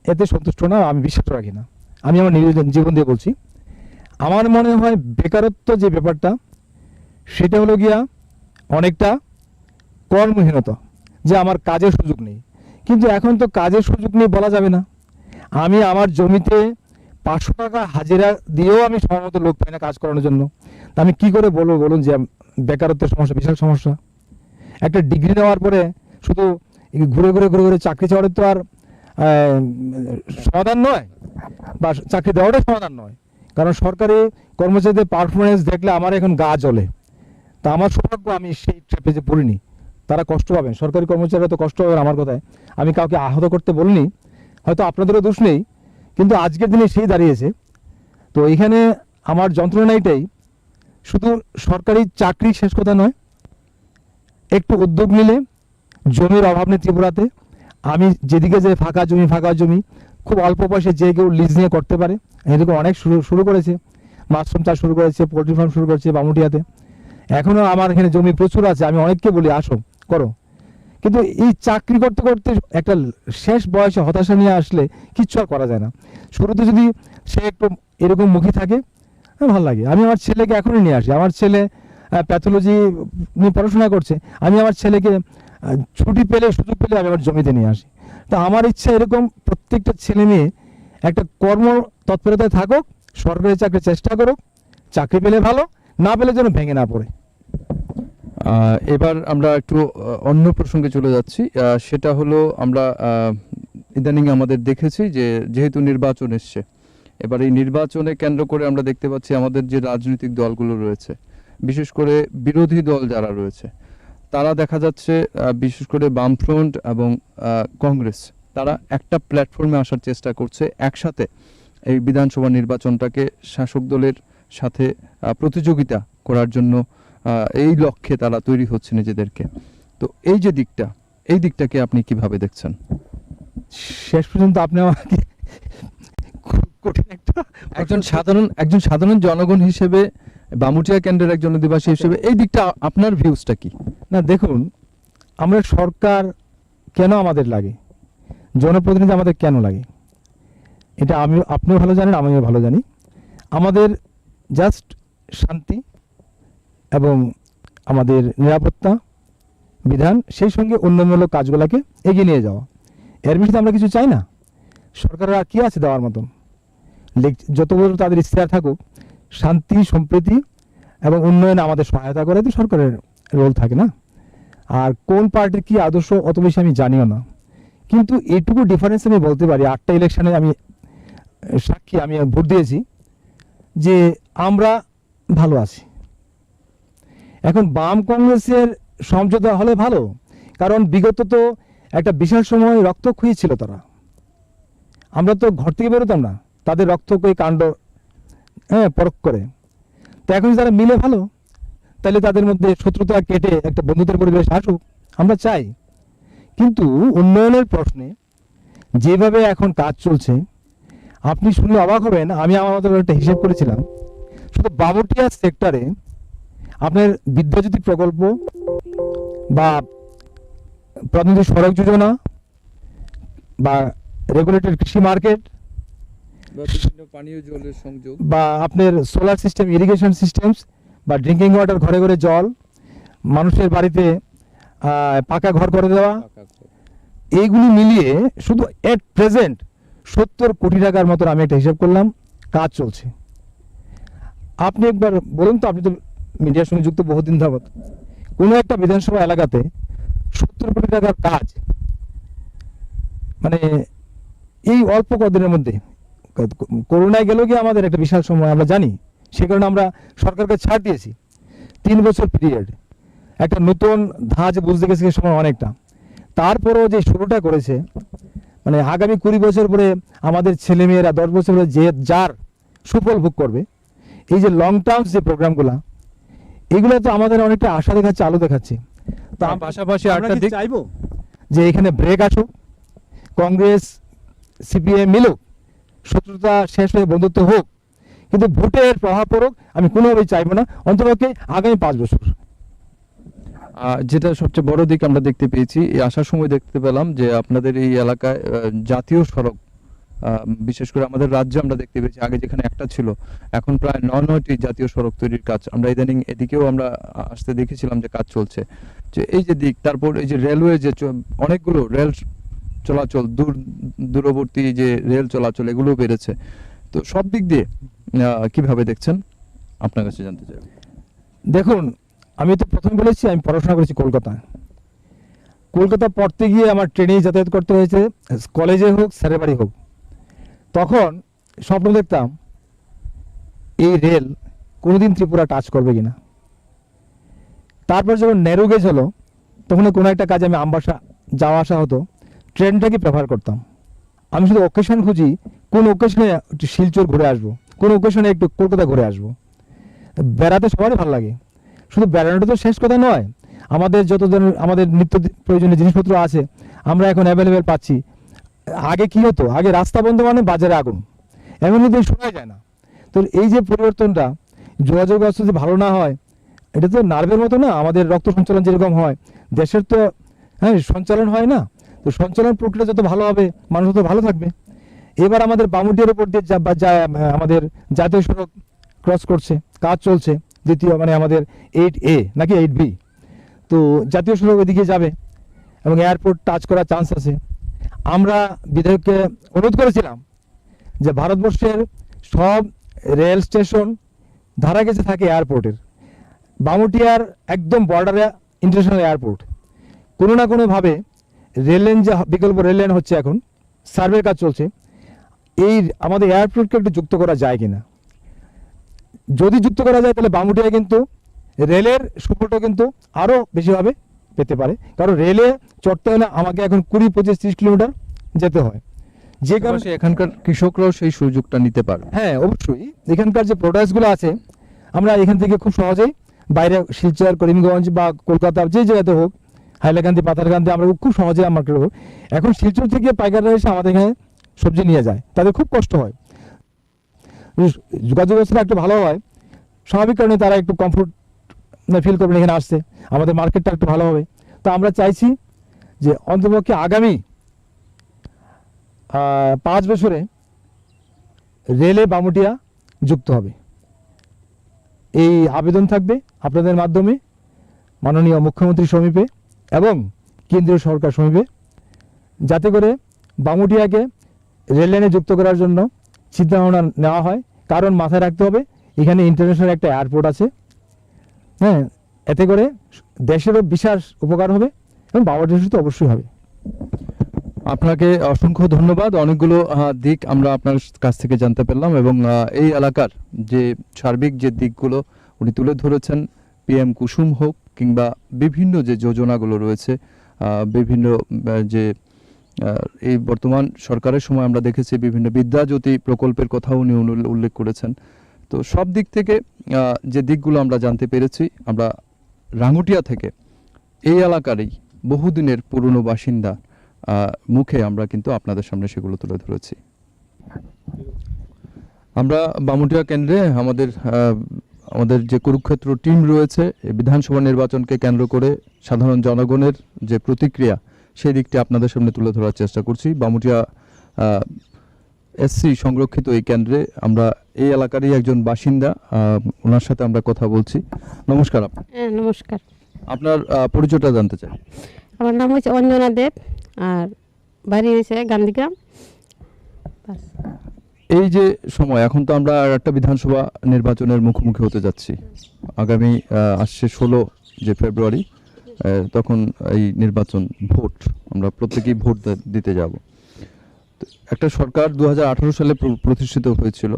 এতে সন্তুষ্ট না, আমি বিশ্বাস রাখি না। আমি আমার নিজের জীবন দিয়ে বলছি, আমার মনে হয় বেকারত্ব যে ব্যাপারটা সেটা হলো গিয়া অনেকটা কর্মহীনতা, যে আমার কাজের সুযোগ নেই। কিন্তু এখন তো কাজের সুযোগ নেই বলা যাবে না। আমি আমার জমিতে 500 টাকা হাজিরা দিয়েও আমি সময়মত লোক পাই না কাজ করানোর জন্য। তা আমি কি করে বলবো বলুন যে বেকারত্বের সমস্যা বিশাল সমস্যা। একটা ডিগ্রি নেওয়ার পরে শুধু ঘুরে ঘুরে ঘুরে ঘুরে চাকরি চাওয়ার তো আর সমাধান নয়, বা চাকরি দেওয়াটাই সমাধান নয়। কারণ সরকারি কর্মচারীদের পারফরমেন্স দেখলে আমার এখন গা জ্বলে। তা আমার সৌভাগ্য আমি সেই ট্র্যাপে যে পড়িনি। তারা কষ্ট পাবেন, সরকারি কর্মচারীরা তো কষ্ট পাবেন আমার কথায়। আমি কাউকে আহত করতে বলিনি, হয়তো আপনাদেরও দোষ নেই, কিন্তু আজকের দিনে সেই দাঁড়িয়েছে। তো এখানে আমার যন্ত্রণা এটাই, শুধু সরকারি চাকরি শেষ কথা নয়, একটু উদ্যোগ নিলে জমির অভাব নেই ত্রিপুরাতে। আমি যেদিকে যে ফাঁকা জমি খুব অল্প পয়সায় যে কেউ লিজ নিয়ে করতে পারে, এদিকে অনেক শুরু করেছে। মাশরুম চাষ শুরু করেছে, পোলট্রি ফার্ম শুরু করেছে বামুটিয়াতে। এখনও আমার এখানে জমি প্রচুর আছে, আমি অনেককে বলি আসো করো। কিন্তু এই চাকরি করতে করতে একটা শেষ বয়সে হতাশা নিয়ে আসলে কিচ্ছু আর করা যায় না। শুরুতে যদি সে একটু এরকম মুখী থাকে ভালো লাগে। আমি আমার ছেলেকে এখনই নিয়ে আসি। আমার ছেলে প্যাথোলজি নিয়ে পড়াশোনা করছে, আমি আমার ছেলেকে ছুটি পেলে সুযোগ পেলে আমি আমার জমিতে নিয়ে আসি। তো আমার ইচ্ছা এরকম প্রত্যেকটা ছেলে মেয়ে একটা কর্ম তৎপরতায় থাকুক, সরকারি চাকরির চেষ্টা করুক, চাকরি পেলে ভালো, না পেলে যেন ভেঙে না পড়ে। এবার আমরা একটু অন্য প্রসঙ্গে চলে যাচ্ছি। সেটা হলো আমরা ইদানিং আমাদের দেখেছি যে যেহেতু নির্বাচন এসছে, এবার এই নির্বাচনে কেন্দ্র করে আমরা দেখতে পাচ্ছি আমাদের যে রাজনৈতিক দলগুলো রয়েছে, বিশেষ করে বিরোধী দল যারা রয়েছে, তারা দেখা যাচ্ছে বিশেষ করে বামফ্রন্ট এবং কংগ্রেস, তারা একটা প্ল্যাটফর্মে আসার চেষ্টা করছে, একসাথে এই বিধানসভা নির্বাচনটাকে শাসক দলের সাথে প্রতিযোগিতা করার জন্য এই লক্ষ্যে তারা তৈরি হচ্ছে নিজেদেরকে। তো এই যে দিকটা, এই দিকটাকে আপনি কিভাবে দেখছেন? শেষ পর্যন্ত আপনি আমাকে খুব কঠিন একটা একজন সাধারণ জনগণ হিসেবে, বামুটিয়া কেন্দ্রের একজন অধিবাসী হিসেবে এই দিকটা আপনার ভিউজটা কি? না, দেখুন, আমরা সরকার কেন আমাদের লাগে, জনপ্রতিনিধি আমাদের কেন লাগে, এটা আপনিও ভালো জানেন, আমিও ভালো জানি। আমাদের জাস্ট শান্তি এবং আমাদের নিরাপত্তা বিধান, সেই সঙ্গে উন্নয়নমূলক কাজগুলোকে এগিয়ে নিয়ে যাওয়া, এর বিষয়ে আমরা কিছু চাই না। সরকারের আর কী আছে দেওয়ার মতন? যত বড় তাদের ইশতেহার থাকুক, শান্তি সম্প্রীতি এবং উন্নয়নে আমাদের সহায়তা করে তো সরকারের রোল থাকে না। আর কোন পার্টির কী আদর্শ অত বেশি আমি জানিও না, কিন্তু এইটুকু ডিফারেন্স আমি বলতে পারি, 8টা ইলেকশনে আমি সাক্ষী, আমি ভোট দিয়েছি, যে আমরা ভালো আছি। এখন বাম কংগ্রেসের সমঝোতা হলে ভালো, কারণ বিগত তো একটা বিশাল সময় রক্তক্ষয়ী ছিল তারা, আমরা তো ঘর থেকে বেরোতাম না, তাদের রক্তক্ষয়ী কাণ্ড পরখ করে। তো এখন যারা মিলে ভালো, তাহলে তাদের মধ্যে শত্রুতা কেটে একটা বন্ধুত্বের পরিবেশ আসুক, আমরা চাই। কিন্তু উন্নয়নের প্রশ্নে যেভাবে এখন কাজ চলছে, আপনি শুনলে অবাক হবেন, আমি আমার মতো একটা হিসেব করেছিলাম, শুধু বামুটিয়া সেক্টরে আপনার বিদ্যাজ্যোতি প্রকল্প বা প্রধানমন্ত্রী সড়ক যোজনা বা রেগুলেটেড কৃষি মার্কেট পানীয় জলের সংযোগ বা আপনার সোলার সিস্টেম, ইরিগেশন সিস্টেমস বা ড্রিঙ্কিং ওয়াটার, ঘরে ঘরে জল, মানুষের বাড়িতে পাকা ঘর করে দেওয়া, এইগুলি মিলিয়ে শুধু এট প্রেজেন্ট 70 কোটি টাকার মতো আমি একটা হিসাব করলাম কাজ চলছে। আপনি একবার বলুন তো, আপনি তো মিডিয়ার সঙ্গে যুক্ত বহুদিন যাবত, কোনো একটা বিধানসভা এলাকাতে 70 কোটি টাকার কাজ, মানে এই অল্প কদিনের মধ্যে, করোনায় গেলেও কি আমাদের একটা বিশাল সময় আমরা জানি, সে কারণে আমরা সরকারকে ছাড় দিয়েছি 3 বছর পিরিয়ড, একটা নতুন ধাঁচ বুঝতে গেছে সময় অনেকটা। তারপরেও যে শুরুটা করেছে, মানে আগামী 20 বছর পরে আমাদের ছেলেমেয়েরা 10 বছর পরে যে যার সুফল ভোগ করবে, এই যে লং টার্ম যে প্রোগ্রামগুলো, এগুলো তো আমাদের অনেকটা আশা দেখাচ্ছে, আলো দেখাচ্ছে। তো পাশাপাশি আমরা আরেকটা কি দিক, চাইবো যে এখানে ব্রেক আসুক, কংগ্রেস সিপিএম মিলুক, শত্রুতা শেষ হয়ে বন্ধুত্ব হোক, কিন্তু ভোটের প্রভাব পড়ুক আমি কোনোভাবেই চাইবো না, অন্ততপক্ষে আগামী 5 বছর। যেটা সবচেয়ে বড় দিক আমরা দেখতে পেয়েছি, এই আসার সময় দেখতে পেলাম যে আপনাদের এই এলাকায় জাতীয় সড়ক, বিশেষ করে আমাদের রাজ্যে আমরা দেখতে পেয়েছি, আগে যেখানে একটা ছিল এখন প্রায় 9টি জাতীয় সড়ক তৈরির কাজ আমরা ইদানিং এদিকেও আমরা আসতে দেখেছিলাম যে কাজ চলছে। যে এই যে দিক, তারপর এই যে রেলওয়ে, যে অনেকগুলো রেল চলাচল, দূরবর্তী যে রেল চলাচল, এগুলো বেড়েছে। তো সব দিক দিয়ে কিভাবে দেখছেন, আপনার কাছে জানতে চাই। দেখুন, আমি তো প্রথম বলেছি আমি পড়াশোনা করেছি কলকাতায়। কলকাতা পড়তে গিয়ে আমার ট্রেনেই যাতায়াত করতে হয়েছে, কলেজে হোক স্যারের বাড়ি হোক। তখন স্বপ্ন দেখতাম এই রেল কোনোদিন ত্রিপুরা টাচ করবে কিনা। তারপর যখন ন্যারো গেজ হলো, তখন কোনো একটা কাজে আমি আমবাসা যাওয়া আসা হতো, ট্রেনটাকে প্রেফার করতাম। আমি শুধু ওকেশন খুঁজি, কোন ওকেশনে একটু শিলচর ঘুরে আসবো, কোন ওকেশনে একটু কলকাতা ঘুরে আসবো। বেড়াতে সবারই ভালো লাগে, শুধু বেড়ানোটা তো শেষ কথা নয়, আমাদের যত ধরনের আমাদের নিত্য প্রয়োজনীয় জিনিসপত্র আছে আমরা এখন অ্যাভেলেবেল পাচ্ছি। আগে কি হতো, আগে রাস্তা বন্ধ মানে বাজারে আগুন, এমন কিন্তু শোনা যায় না। তো এই যে পরিবর্তনটা, যোগাযোগ ব্যবস্থা যদি ভালো না হয়, এটা তো নার্ভের মতো না, আমাদের রক্ত সঞ্চালন যেরকম হয় দেশের তো সঞ্চালন হয় না। তো সঞ্চালন প্রক্রিয়া যত ভালো হবে মানুষ তত ভালো থাকবে। এবার আমাদের বামুটিয়ার উপর দিয়ে আমাদের জাতীয় সড়ক ক্রস করছে, কাজ চলছে, দ্বিতীয় মানে আমাদের 8A নাকি 8B, তো জাতীয় সড়ক ওইদিকে যাবে এবং এয়ারপোর্ট টাচ করার চান্স আছে। আমরা বিধায়ককে অনুরোধ করেছিলাম যে ভারতবর্ষের সব রেল স্টেশন ধারা গেছে থাকে এয়ারপোর্টের, বামুটিয়ার একদম বর্ডারে ইন্টারন্যাশনাল এয়ারপোর্ট, কোনো না কোনোভাবে রেল লাইন যে বিকল্প রেল লাইন হচ্ছে, এখন সার্ভের কাজ চলছে, এই আমাদের এয়ারপোর্টকে একটু যুক্ত করা যায় কিনা। যদি যুক্ত করা যায় তাহলে বামুটিয়া কিন্তু রেলের সুফলটা কিন্তু আরও বেশিভাবে পেতে পারে, কারণ রেলে চড়তে হলে আমাকে এখন 20, 25, 30 কিলোমিটার যেতে হয়, যে কারণে এখানকার কৃষকরাও সেই সুযোগটা নিতে পারে। হ্যাঁ অবশ্যই এখানকার যে প্রোডাক্টসগুলো আছে আমরা এখান থেকে খুব সহজেই বাইরে শিলচর, করিমগঞ্জ বা কলকাতা যে জায়গাতে হোক, হাইলাকান্দি, পাথারকান্দি আমরা খুব সহজে মার্কেট হোক। এখন শিলচর থেকে পাইকাররা এসে আমাদের এখানে সবজি নিয়ে যায়, তাদের খুব কষ্ট হয়। যোগাযোগ ব্যবস্থা একটু ভালো হয়, স্বাভাবিক কারণে তারা একটু কমফোর্ট ফিল করবেন এখানে আসছে, আমাদের মার্কেটটা একটু ভালো হবে। তো আমরা চাইছি যে অন্তপক্ষে আগামী 5 বছরে রেলে বামুটিয়া যুক্ত হবে। এই আবেদন থাকবে আপনাদের মাধ্যমে মাননীয় মুখ্যমন্ত্রীর সমীপে এবং কেন্দ্রীয় সরকার সমীপে, যাতে করে বামুটিয়াকে রেল লাইনে যুক্ত করার জন্য চিন্তাভাবনা নেওয়া হয়। কারণ মাথায় রাখতে হবে এখানে ইন্টারন্যাশনাল একটা এয়ারপোর্ট আছে, হ্যাঁ, এতে করে দেশেরও বিশেষ উপকার হবে এবং বাংলাদেশের তো অবশ্যই হবে। আপনাকে অসংখ্য ধন্যবাদ। অনেকগুলো দিক আমরা আপনার কাছ থেকে জানতে পারলাম এবং এই এলাকার যে সার্বিক যে দিকগুলো উনি তুলে ধরেছেন, PM কুসুম হোক কিংবা বিভিন্ন যে যোজনাগুলো রয়েছে, বিভিন্ন যে এই বর্তমান সরকারের সময় আমরা দেখেছি বিভিন্ন বিদ্যাজ্যোতি প্রকল্পের কথাও উনি উল্লেখ করেছেন। তো সব দিক থেকে যে দিকগুলো আমরা জানতে পেরেছি, আমরা রাঙ্গুটিয়া থেকে এই এলাকারই বহুদিনের পুরনো বাসিন্দা মুখে আমরা কিন্তু আপনাদের সামনে সেগুলো তুলে ধরেছি। আমরা বামুটিয়া কেন্দ্রে আমাদের যে কুরুক্ষেত্র টিম রয়েছে, বিধানসভা নির্বাচনকে কেন্দ্র করে সাধারণ জনগণের যে প্রতিক্রিয়া সেই দিকটি আপনাদের সামনে তুলে ধরার চেষ্টা করছি। বামুটিয়া SC সংরক্ষিত এই কেন্দ্রে আমরা এই এলাকারই একজন বাসিন্দা, ওনার সাথে আমরা কথা বলছি। নমস্কার। হ্যাঁ নমস্কার, আপনার পরিচয়টা জানতে চাই। আমার নাম হচ্ছে অঞ্জনা দেব আর বাড়ি হয়েছে গান্ধীগ্রাম। এই যে সময়, এখন তো আমরা আর একটা বিধানসভা নির্বাচনের মুখোমুখি হতে যাচ্ছি, আগামী আসছে 16 যে ফেব্রুয়ারি, তখন এই নির্বাচন, ভোট, আমরা প্রত্যেকেই ভোট দিতে যাব। একটা সরকার 2018 সালে প্রতিষ্ঠিত হয়েছিল,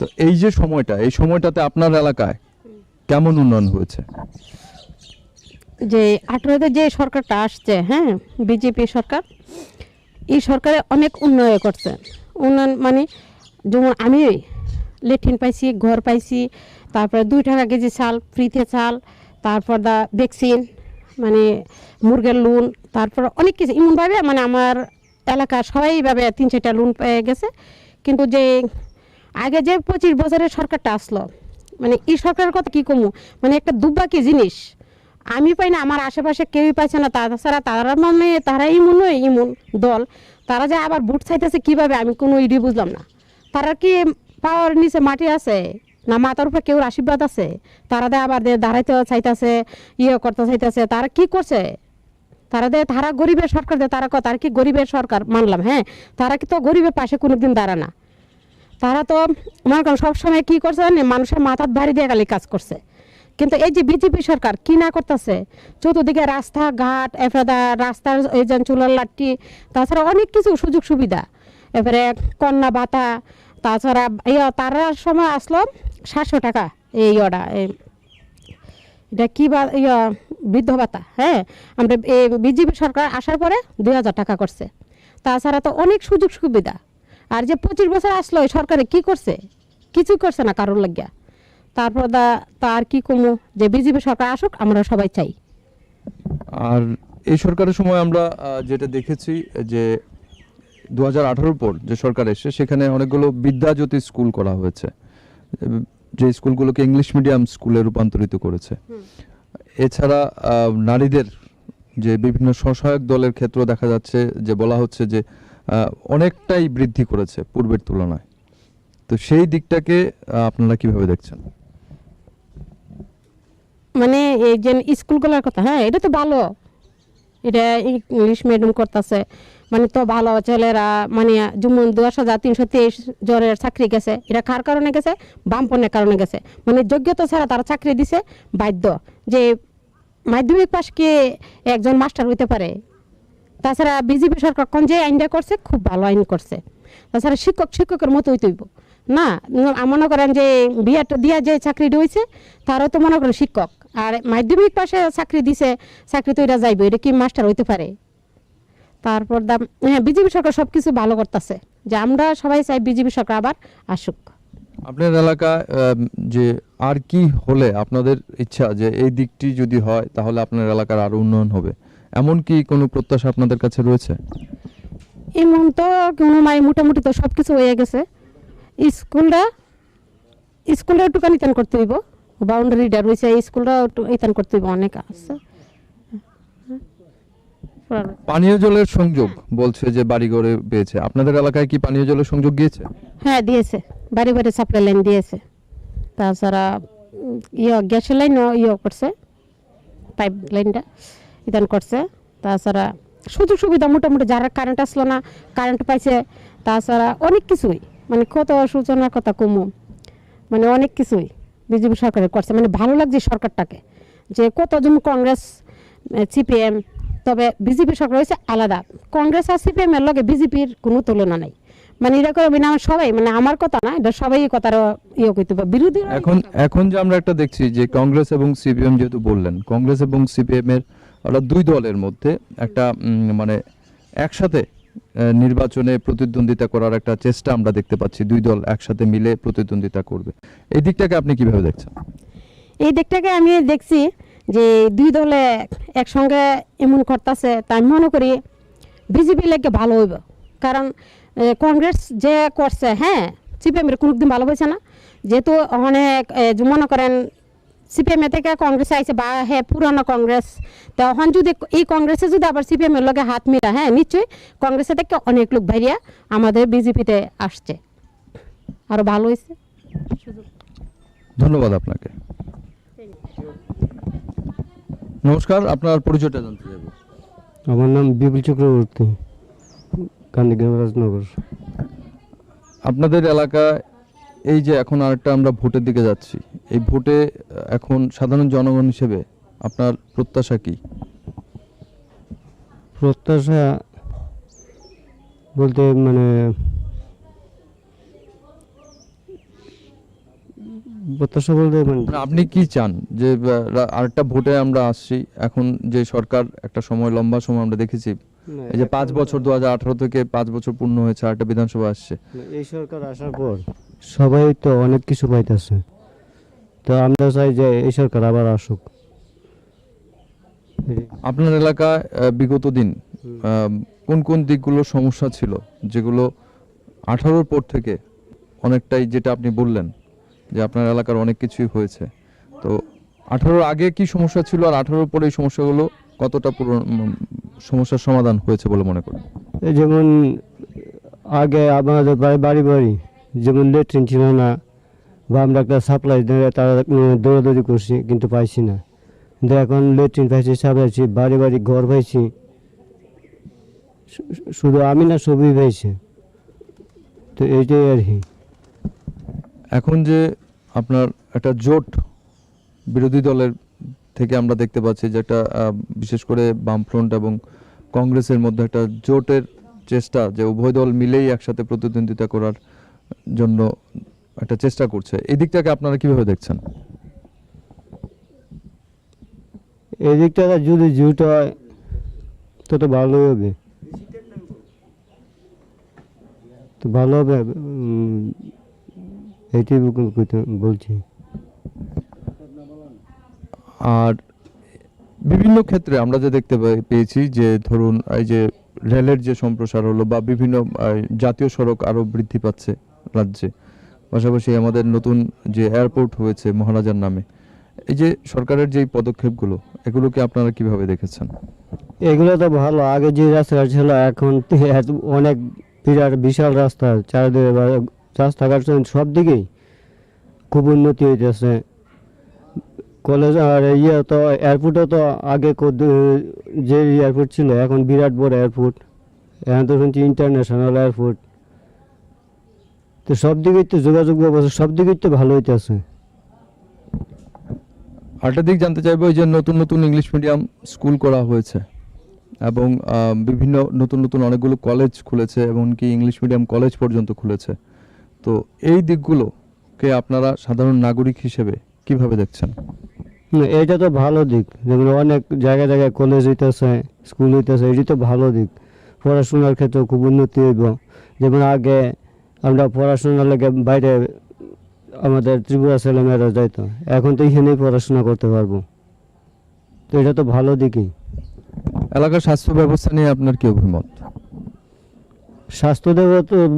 তো এই যে সময়টা, এই সময়টাতে আপনার এলাকায় কেমন উন্নয়ন হয়েছে? যে 18তে যে সরকারটা আসছে, হ্যাঁ বিজেপি সরকার, এই সরকারে অনেক উন্নয়ন করছে। উন্নয়ন মানে যেমন আমি লেট্রিন পাইছি, ঘর পাইছি, তারপরে 2 টাকা কেজি চাল ফ্রিতে চাল, তারপর ভ্যাকসিন, মানে মুরগের লোন, তারপর অনেক কিছু এমনভাবে মানে আমার এলাকার সবাই এইভাবে 3-4টা লোন পেয়ে গেছে। কিন্তু যে আগে যে 25 বছরের সরকারটা আসলো, মানে এই সরকারের কথা কী কমু, মানে একটা দুর্ভাগ্য জিনিস। আমি পাই না, আমার আশেপাশে কেউই পাইছে না। তাছাড়া তারা মানে তারা ইমন দল, তারা যে আবার ভোট চাইতেছে কীভাবে, আমি কোনো ইডি বুঝলাম না। তারা কি পাওয়ার নিচে মাটি আছে না মাথার উপরে কেউ আশীর্বাদ আছে? তারা আবার দাঁড়াইতে চাইতেছে, করতে চাইতেছে। তারা কি করছে? তারা গরিবের সরকার দেয়, তারা কি গরিবের সরকার মানলাম, হ্যাঁ, তারা কি তো গরিবের পাশে কোনোদিন দাঁড়া না। তারা তো মনে করেন সবসময় কী করছে, মানুষের মাথার বাড়ি দিয়ে গালি কাজ করছে। কিন্তু এই যে বিজেপি সরকার কি না করতেছে, চতুর্দিকে রাস্তাঘাট, এরপরে রাস্তার এই যে চুলার লাঠি, তাছাড়া অনেক কিছু সুযোগ সুবিধা, এরপরে কন্যা ভাতা, তাছাড়া তারা সময় আসলো 700 টাকা এটা কি বৃদ্ধ ভাতা, হ্যাঁ, আমরা এই বিজেপি সরকার আসার পরে 2000 টাকা করছে। তাছাড়া তো অনেক সুযোগ সুবিধা। আর যে 25 বছর আসলো এই সরকারে কি করছে? কিছুই করছে না কারোর লাগিয়া। তারপর তার কি কমু, যে বিজেপি সরকার আসুক, আমরা সবাই চাই। আর এই সরকারের সময় আমরা যেটা দেখেছি যে 2018 পর যে সরকার এসে সেখানে অনেকগুলো বিদ্যাজ্যোতি স্কুল করা হয়েছে, যে স্কুলগুলোকে ইংলিশ মিডিয়াম স্কুলে রূপান্তরিত করেছে। এছাড়া নারীদের যে বিভিন্ন স্বসহায়ক দলের ক্ষেত্র দেখা যাচ্ছে যে বলা হচ্ছে যে অনেকটাই বৃদ্ধি করেছে পূর্বের তুলনায়। তো সেই দিকটাকে আপনারা কিভাবে দেখছেন? মানে এই যে স্কুলগুলোর কথা, হ্যাঁ এটা তো ভালো, এটা ইংলিশ মিডিয়াম করতেছে, মানে তো ভালো ছেলেরা মানে যেমন 10,323 জনের চাকরি গেছে, এটা কার কারণে গেছে? বামপনের কারণে গেছে। মানে যোগ্যতা ছাড়া তারা চাকরি দিছে বাধ্য, যে মাধ্যমিক পাশ কি একজন মাস্টার হইতে পারে। তাছাড়া বিজেপি সরকার কোন যে আইনটা করছে খুব ভালো আইন করছে। তাছাড়া শিক্ষকের মতো হইতেইব না, মনে করেন যে বিয়েটা দিয়া যে চাকরিটা হয়েছে তারও তো মনে করেন শিক্ষক, আর মাধ্যমিক পাশে চাকরি দিছে, চাকরি তো এটা যাইব, এটা কি মাস্টার হইতে পারে? তারপর হ্যাঁ বিজেপি সরকার সব কিছু ভালো করতেছে, যে আমরা সবাই চাই বিজেপি সরকার আবার আসুক। আপনার এলাকায় যে আর কি হলে আপনাদের ইচ্ছা যে এই দিকটি যদি হয় তাহলে আপনার এলাকার আরো উন্নয়ন হবে, এমন কি কোনো প্রত্যাশা আপনাদের কাছে রয়েছে? এমন তো কোনো মোটামুটি তো সব কিছু হয়ে গেছে। স্কুলটা একটুখানি ইতান করতে হইব, বাউন্ডারিটা রয়েছে, স্কুলটা একটু ইতান করতে হইব, অনেক আছে। পানীয় জলের সংযোগ বলছে যে বাড়িঘরে পেয়েছে, আপনাদের এলাকায় কি পানীয় জলের সংযোগ গিয়েছে? হ্যাঁ দিয়েছে, বাড়ি বাড়ি সাপ্লাই লাইন দিয়েছে। তাছাড়া গ্যাসের লাইন করছে, পাইপ লাইনটা ইতান করছে। তাছাড়া সুযোগ সুবিধা মোটামুটি যারা কারেন্ট আসলো না কারেন্ট পাইছে। তাছাড়া অনেক কিছুই, মানে কত সূচনার কথা কমু, মানে অনেক কিছুই বিজেপি সরকারের করছে। মানে ভালো লাগছে সরকারটাকে, যে কতজন কংগ্রেস সিপিএম, তবে বিজেপি সরকার হয়েছে আলাদা। কংগ্রেস আর সিপিএম এর লগে বিজেপির কোনো তুলনা নাই। মানে এটা করে সবাই, মানে আমার কথা না, এটা সবাই কথার করতে পারে বিরোধী। এখন যে আমরা একটা দেখছি যে কংগ্রেস এবং সিপিএম, যেহেতু বললেন কংগ্রেস এবং সিপিএম এর ওরা দুই দলের মধ্যে একটা মানে একসাথে নির্বাচনে প্রতিদ্বন্দ্বিতা করার একটা চেষ্টা আমরা দেখতে পাচ্ছি, দুই দল একসাথে মিলে প্রতিদ্বন্দ্বিতা করবে। এই দিকটাকে আপনি কিভাবে দেখছেন? এই দিকটাকে আমি দেখছি যে দুই দলে একসঙ্গে এমন করতেছে, তাই আমি মনে করি বিজেপি লাগে ভালো হইব। কারণ কংগ্রেস যে করছে, হ্যাঁ সিপিএমের কোনোদিন ভালো হয়েছে না, যেহেতু অনেক মনে করেন সিপিএম থেকে কংগ্রেসে আইছে, বা হ্যাঁ পুরানো কংগ্রেস, তখন যদি এই কংগ্রেসে যদি আবার সিপিএমের লগে হাত মিলা, হ্যাঁ নিশ্চয়ই কংগ্রেসে থেকে অনেক লোক বাইরিয়া আমাদের বিজেপিতে আসছে, আরও ভালো হয়েছে। ধন্যবাদ আপনাকে। নমস্কার, আপনার পরিচয়টা জানতে চাইব। আমার নাম বিপুল চক্রবর্তী, কান্দিগ্রাম, রাজনগর। আপনাদের এলাকায় এই যে এখন আরেকটা আমরা ভোটের দিকে যাচ্ছি, এই ভোটে এখন সাধারণ জনগণ হিসেবে আপনার প্রত্যাশা কি? প্রত্যাশা বলতে মানে আপনি কি চান যে আরেকটা ভোটে আমরা আসছি, এখন যে সরকার একটা সময় লম্বা সময় আমরা দেখেছি, এই যে 5 বছর 2018 থেকে 5 বছর পূর্ণ হয়েছে, আরেকটা বিধানসভা আসছে, এই সরকার আসার পর সবাই তো অনেক কিছু পাইতেছে, তো আমরা চাই যে এই সরকার আবার আসুক। আপনার এলাকায় বিগত দিন কোন কোন দিকগুলো সমস্যা ছিল, যেগুলো 18 পর থেকে অনেকটাই, যেটা আপনি বললেন যে আপনার এলাকার অনেক কিছুই হয়েছে, তো 18 আগে কি সমস্যা ছিল আর 18 পরে এই সমস্যাগুলো কতটা সমস্যার সমাধান হয়েছে বলে মনে করেন? যেমন আগে আমাদের বাড়ি বাড়ি যেমন লেট্রিন ছিল না, বা আমরা একটা সাপ্লাই তারা দৌড়াদৌড়ি করছি কিন্তু পাইছি না, কিন্তু এখন লেট্রিন পাইছি, সাপ্লাইছি, বাড়ি বাড়ি ঘর পাইছি, শুধু আমি না সবই পাইছে, তো এইটাই আর কি। এখন যে আপনার একটা জোট বিরোধী দলের থেকে আমরা দেখতে পাচ্ছি যে একটা বিশেষ করে বামফ্রন্ট এবং কংগ্রেসের মধ্যে একটা জোটের চেষ্টা, যে উভয় দল মিলেই একসাথে প্রতিদ্বন্দ্বিতা করার জন্য একটা চেষ্টা করছে, এই দিকটাকে আপনারা কিভাবে দেখছেন? এই দিকটা যদি জোট হয় তো ভালোই হবে, তো ভালো হবে, এইটাই বলছি। আর বিভিন্ন ক্ষেত্রে আমরা যে দেখতে পেয়েছি যে ধরুন এই যে রেলের যে সম্প্রসার হলো, বা বিভিন্ন জাতীয় সড়ক আরো বৃদ্ধি পাচ্ছে রাজ্যে, পাশাপাশি আমাদের নতুন যে এয়ারপোর্ট হয়েছে মহারাজার নামে, এই যে সরকারের যে পদক্ষেপগুলো, এগুলোকে আপনারা কিভাবে দেখেছেন? এগুলো তো ভালো, আগে যে রাস্তা ছিল এখন অনেক বিরাট বিশাল রাস্তা, চারিদিকে রাস্তাঘাট সব দিকেই খুব উন্নতি হইতেছে, কলেজ আর ইয়ে তো এয়ারপোর্টও তো আগে যে এয়ারপোর্ট ছিল এখন বিরাট বড় এয়ারপোর্ট, এখন তো শুনছি ইন্টারন্যাশনাল এয়ারপোর্ট। তো সব দিকেই তো যোগাযোগ ব্যবস্থা সব দিকেই তো ভালো হইতেছে। আরেকটা দিক জানতে চাইবো, এই যে নতুন নতুন ইংলিশ মিডিয়াম স্কুল করা হয়েছে এবং বিভিন্ন নতুন নতুন অনেকগুলো কলেজ খুলেছে, এমনকি ইংলিশ মিডিয়াম কলেজ পর্যন্ত খুলেছে। তো এই দিকগুলোকে আপনারা সাধারণ নাগরিক হিসেবে কিভাবে দেখছেন? এটা তো ভালো দিক, যেমন অনেক জায়গায় জায়গায় কলেজ হইতেছে, স্কুল হইতেছে, এটি তো ভালো দিক। পড়াশোনার ক্ষেত্রে খুব উন্নতি হইব। যেমন আগে আমরা পড়াশোনার লেগে বাইরে আমাদের ত্রিপুরা ছেলেমেয়েরা যাইতো, এখন তো এখানেই পড়াশোনা করতে পারবো। তো এটা তো ভালো দিকই। এলাকার স্বাস্থ্য ব্যবস্থা নিয়ে আপনার কি অভিমত? স্বাস্থ্য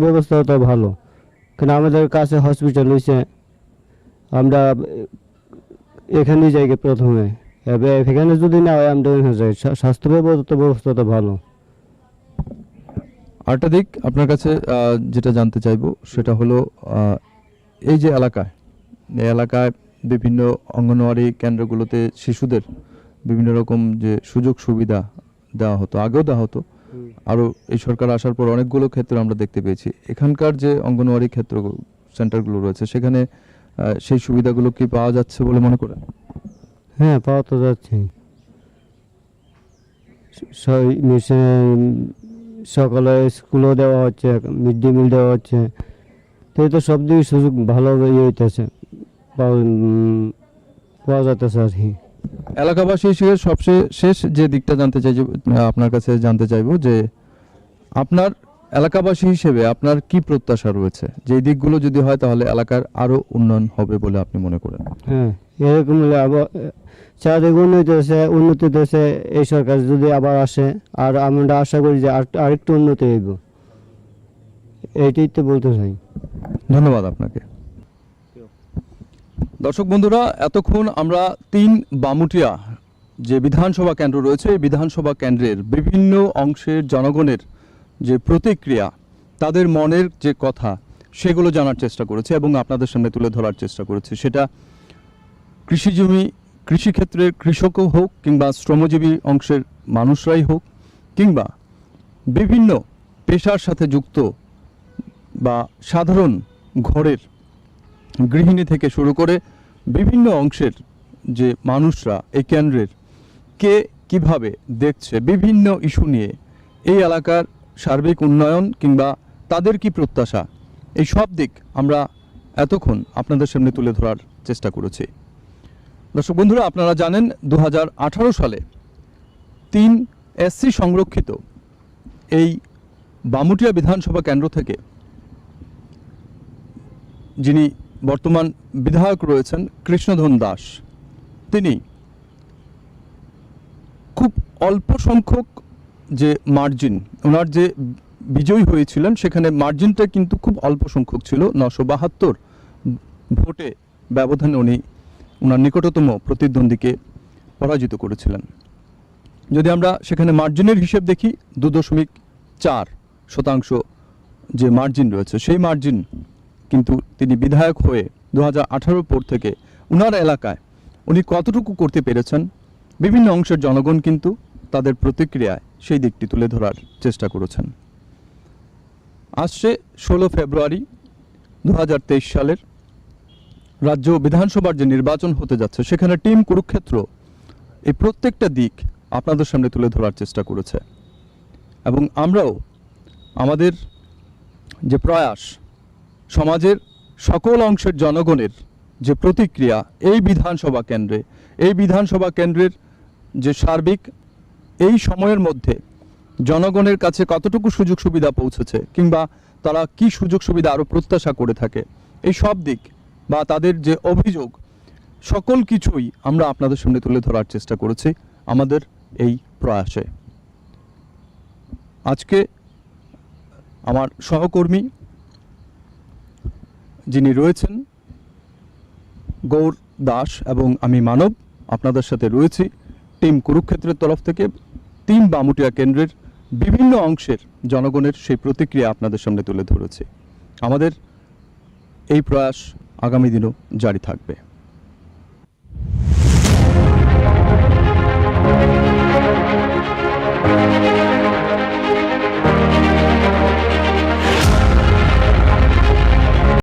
ব্যবস্থা তো ভালো, কারণ আমাদের কাছে হসপিটাল হয়েছে, আমরা এখানেই যাই প্রথমে, এখানে যদি না হয় আমরা ওইখানে যাই। স্বাস্থ্য ব্যবস্থা তো ভালো। আরেকটা দিক আপনার কাছে যেটা জানতে চাইবো সেটা হলো, এই যে এই এলাকায় বিভিন্ন অঙ্গনওয়াড়ি কেন্দ্রগুলোতে শিশুদের বিভিন্ন রকম যে সুযোগ সুবিধা দেওয়া হতো, আগেও দেওয়া হতো, আরও এই সরকার আসার পর অনেকগুলো ক্ষেত্রে আমরা দেখতে পেয়েছি। এখানকার যে অঙ্গনওয়াড়ি ক্ষেত্র সেন্টারগুলো রয়েছে সেখানে সেই সুবিধাগুলো কি পাওয়া যাচ্ছে বলে মনে করেন? হ্যাঁ, পাওয়া তো যাচ্ছে। সকালে স্কুলও দেওয়া হচ্ছে, মিড ডে মিল দেওয়া হচ্ছে। তো এই তো সব দিকে সুযোগ ভালো ইয়ে হইতেছে, পাওয়া যাইতেছে আর কি। এলাকাবাসী হিসেবে সবচেয়ে শেষ যে দিকটা জানতে চাই, আপনার কাছে জানতে চাইবো যে আপনার এলাকাবাসী হিসেবে আপনার কি প্রত্যাশা রয়েছে, যে এই দিকগুলো যদি হয় তাহলে এলাকার আরো উন্নয়ন হবে বলে আপনি মনে করেন? হ্যাঁ, এরকম চারিদিকে উন্নতি হয়েছে। এই সরকার যদি আবার আসে, আর আমরা আশা করি যে আরেকটু উন্নতি হইব, এইটাই তো বলতে চাই। ধন্যবাদ আপনাকে। দর্শক বন্ধুরা, এতক্ষণ আমরা 3 বামুটিয়া যে বিধানসভা কেন্দ্র রয়েছে, এই বিধানসভা কেন্দ্রের বিভিন্ন অংশের জনগণের যে প্রতিক্রিয়া, তাদের মনের যে কথা, সেগুলো জানার চেষ্টা করেছি এবং আপনাদের সামনে তুলে ধরার চেষ্টা করেছি। সেটা কৃষিজীবী, কৃষিক্ষেত্রের কৃষকও হোক, কিংবা শ্রমজীবী অংশের মানুষরাই হোক, কিংবা বিভিন্ন পেশার সাথে যুক্ত বা সাধারণ ঘরের গৃহিণী থেকে শুরু করে বিভিন্ন অংশের যে মানুষরা এই কেন্দ্রের কে কিভাবে দেখছে বিভিন্ন ইস্যু নিয়ে, এই এলাকার সার্বিক উন্নয়ন কিংবা তাদের কি প্রত্যাশা, এই সব দিক আমরা এতক্ষণ আপনাদের সামনে তুলে ধরার চেষ্টা করেছি। দর্শক বন্ধুরা, আপনারা জানেন 2018 সালে 3 SC সংরক্ষিত এই বামুটিয়া বিধানসভা কেন্দ্র থেকে যিনি বর্তমান বিধায়ক রয়েছেন কৃষ্ণধন দাস, তিনি খুব অল্প সংখ্যক যে মার্জিন, ওনার যে বিজয়ী হয়েছিলেন সেখানে মার্জিনটা কিন্তু খুব অল্প সংখ্যক ছিল, 972 ভোটে ব্যবধানে উনি ওনার নিকটতম প্রতিদ্বন্দ্বীকে পরাজিত করেছিলেন। যদি আমরা সেখানে মার্জিনের হিসেব দেখি, 2.4% যে মার্জিন রয়েছে, সেই মার্জিন কিন্তু তিনি বিধায়ক হয়ে 2018 পর থেকে ওনার এলাকায় উনি কতটুকু করতে পেরেছেন, বিভিন্ন অংশের জনগণ কিন্তু তাদের প্রতিক্রিয়ায় সেই দিকটি তুলে ধরার চেষ্টা করেছেন। আসছে 16 ফেব্রুয়ারি 2023 সালের রাজ্য বিধানসভার যে নির্বাচন হতে যাচ্ছে, সেখানে টিম কুরুক্ষেত্র এই প্রত্যেকটা দিক আপনাদের সামনে তুলে ধরার চেষ্টা করেছে এবং আমরাও আমাদের যে প্রয়াস, সমাজের সকল অংশের জনগণের যে প্রতিক্রিয়া এই বিধানসভা কেন্দ্রের যে সার্বিক এই সময়ের মধ্যে জনগণের কাছে কতটুকু সুযোগ সুবিধা পৌঁছেছে, কিংবা তারা কি সুযোগ সুবিধা আরও প্রত্যাশা করে থাকে, এই সব দিক বা তাদের যে অভিযোগ, সকল কিছুই আমরা আপনাদের সামনে তুলে ধরার চেষ্টা করেছি আমাদের এই প্রয়াসে। আজকে আমার সহকর্মী যিনি রয়েছেন গৌর দাস এবং আমি মানব, আপনাদের সাথে রয়েছি টিম কুরুক্ষেত্রের তরফ থেকে 3 বামুটিয়া কেন্দ্রের বিভিন্ন অংশের জনগণের সেই প্রতিক্রিয়া আপনাদের সামনে তুলে ধরেছি। আমাদের এই প্রয়াস আগামী দিনও জারি থাকবে।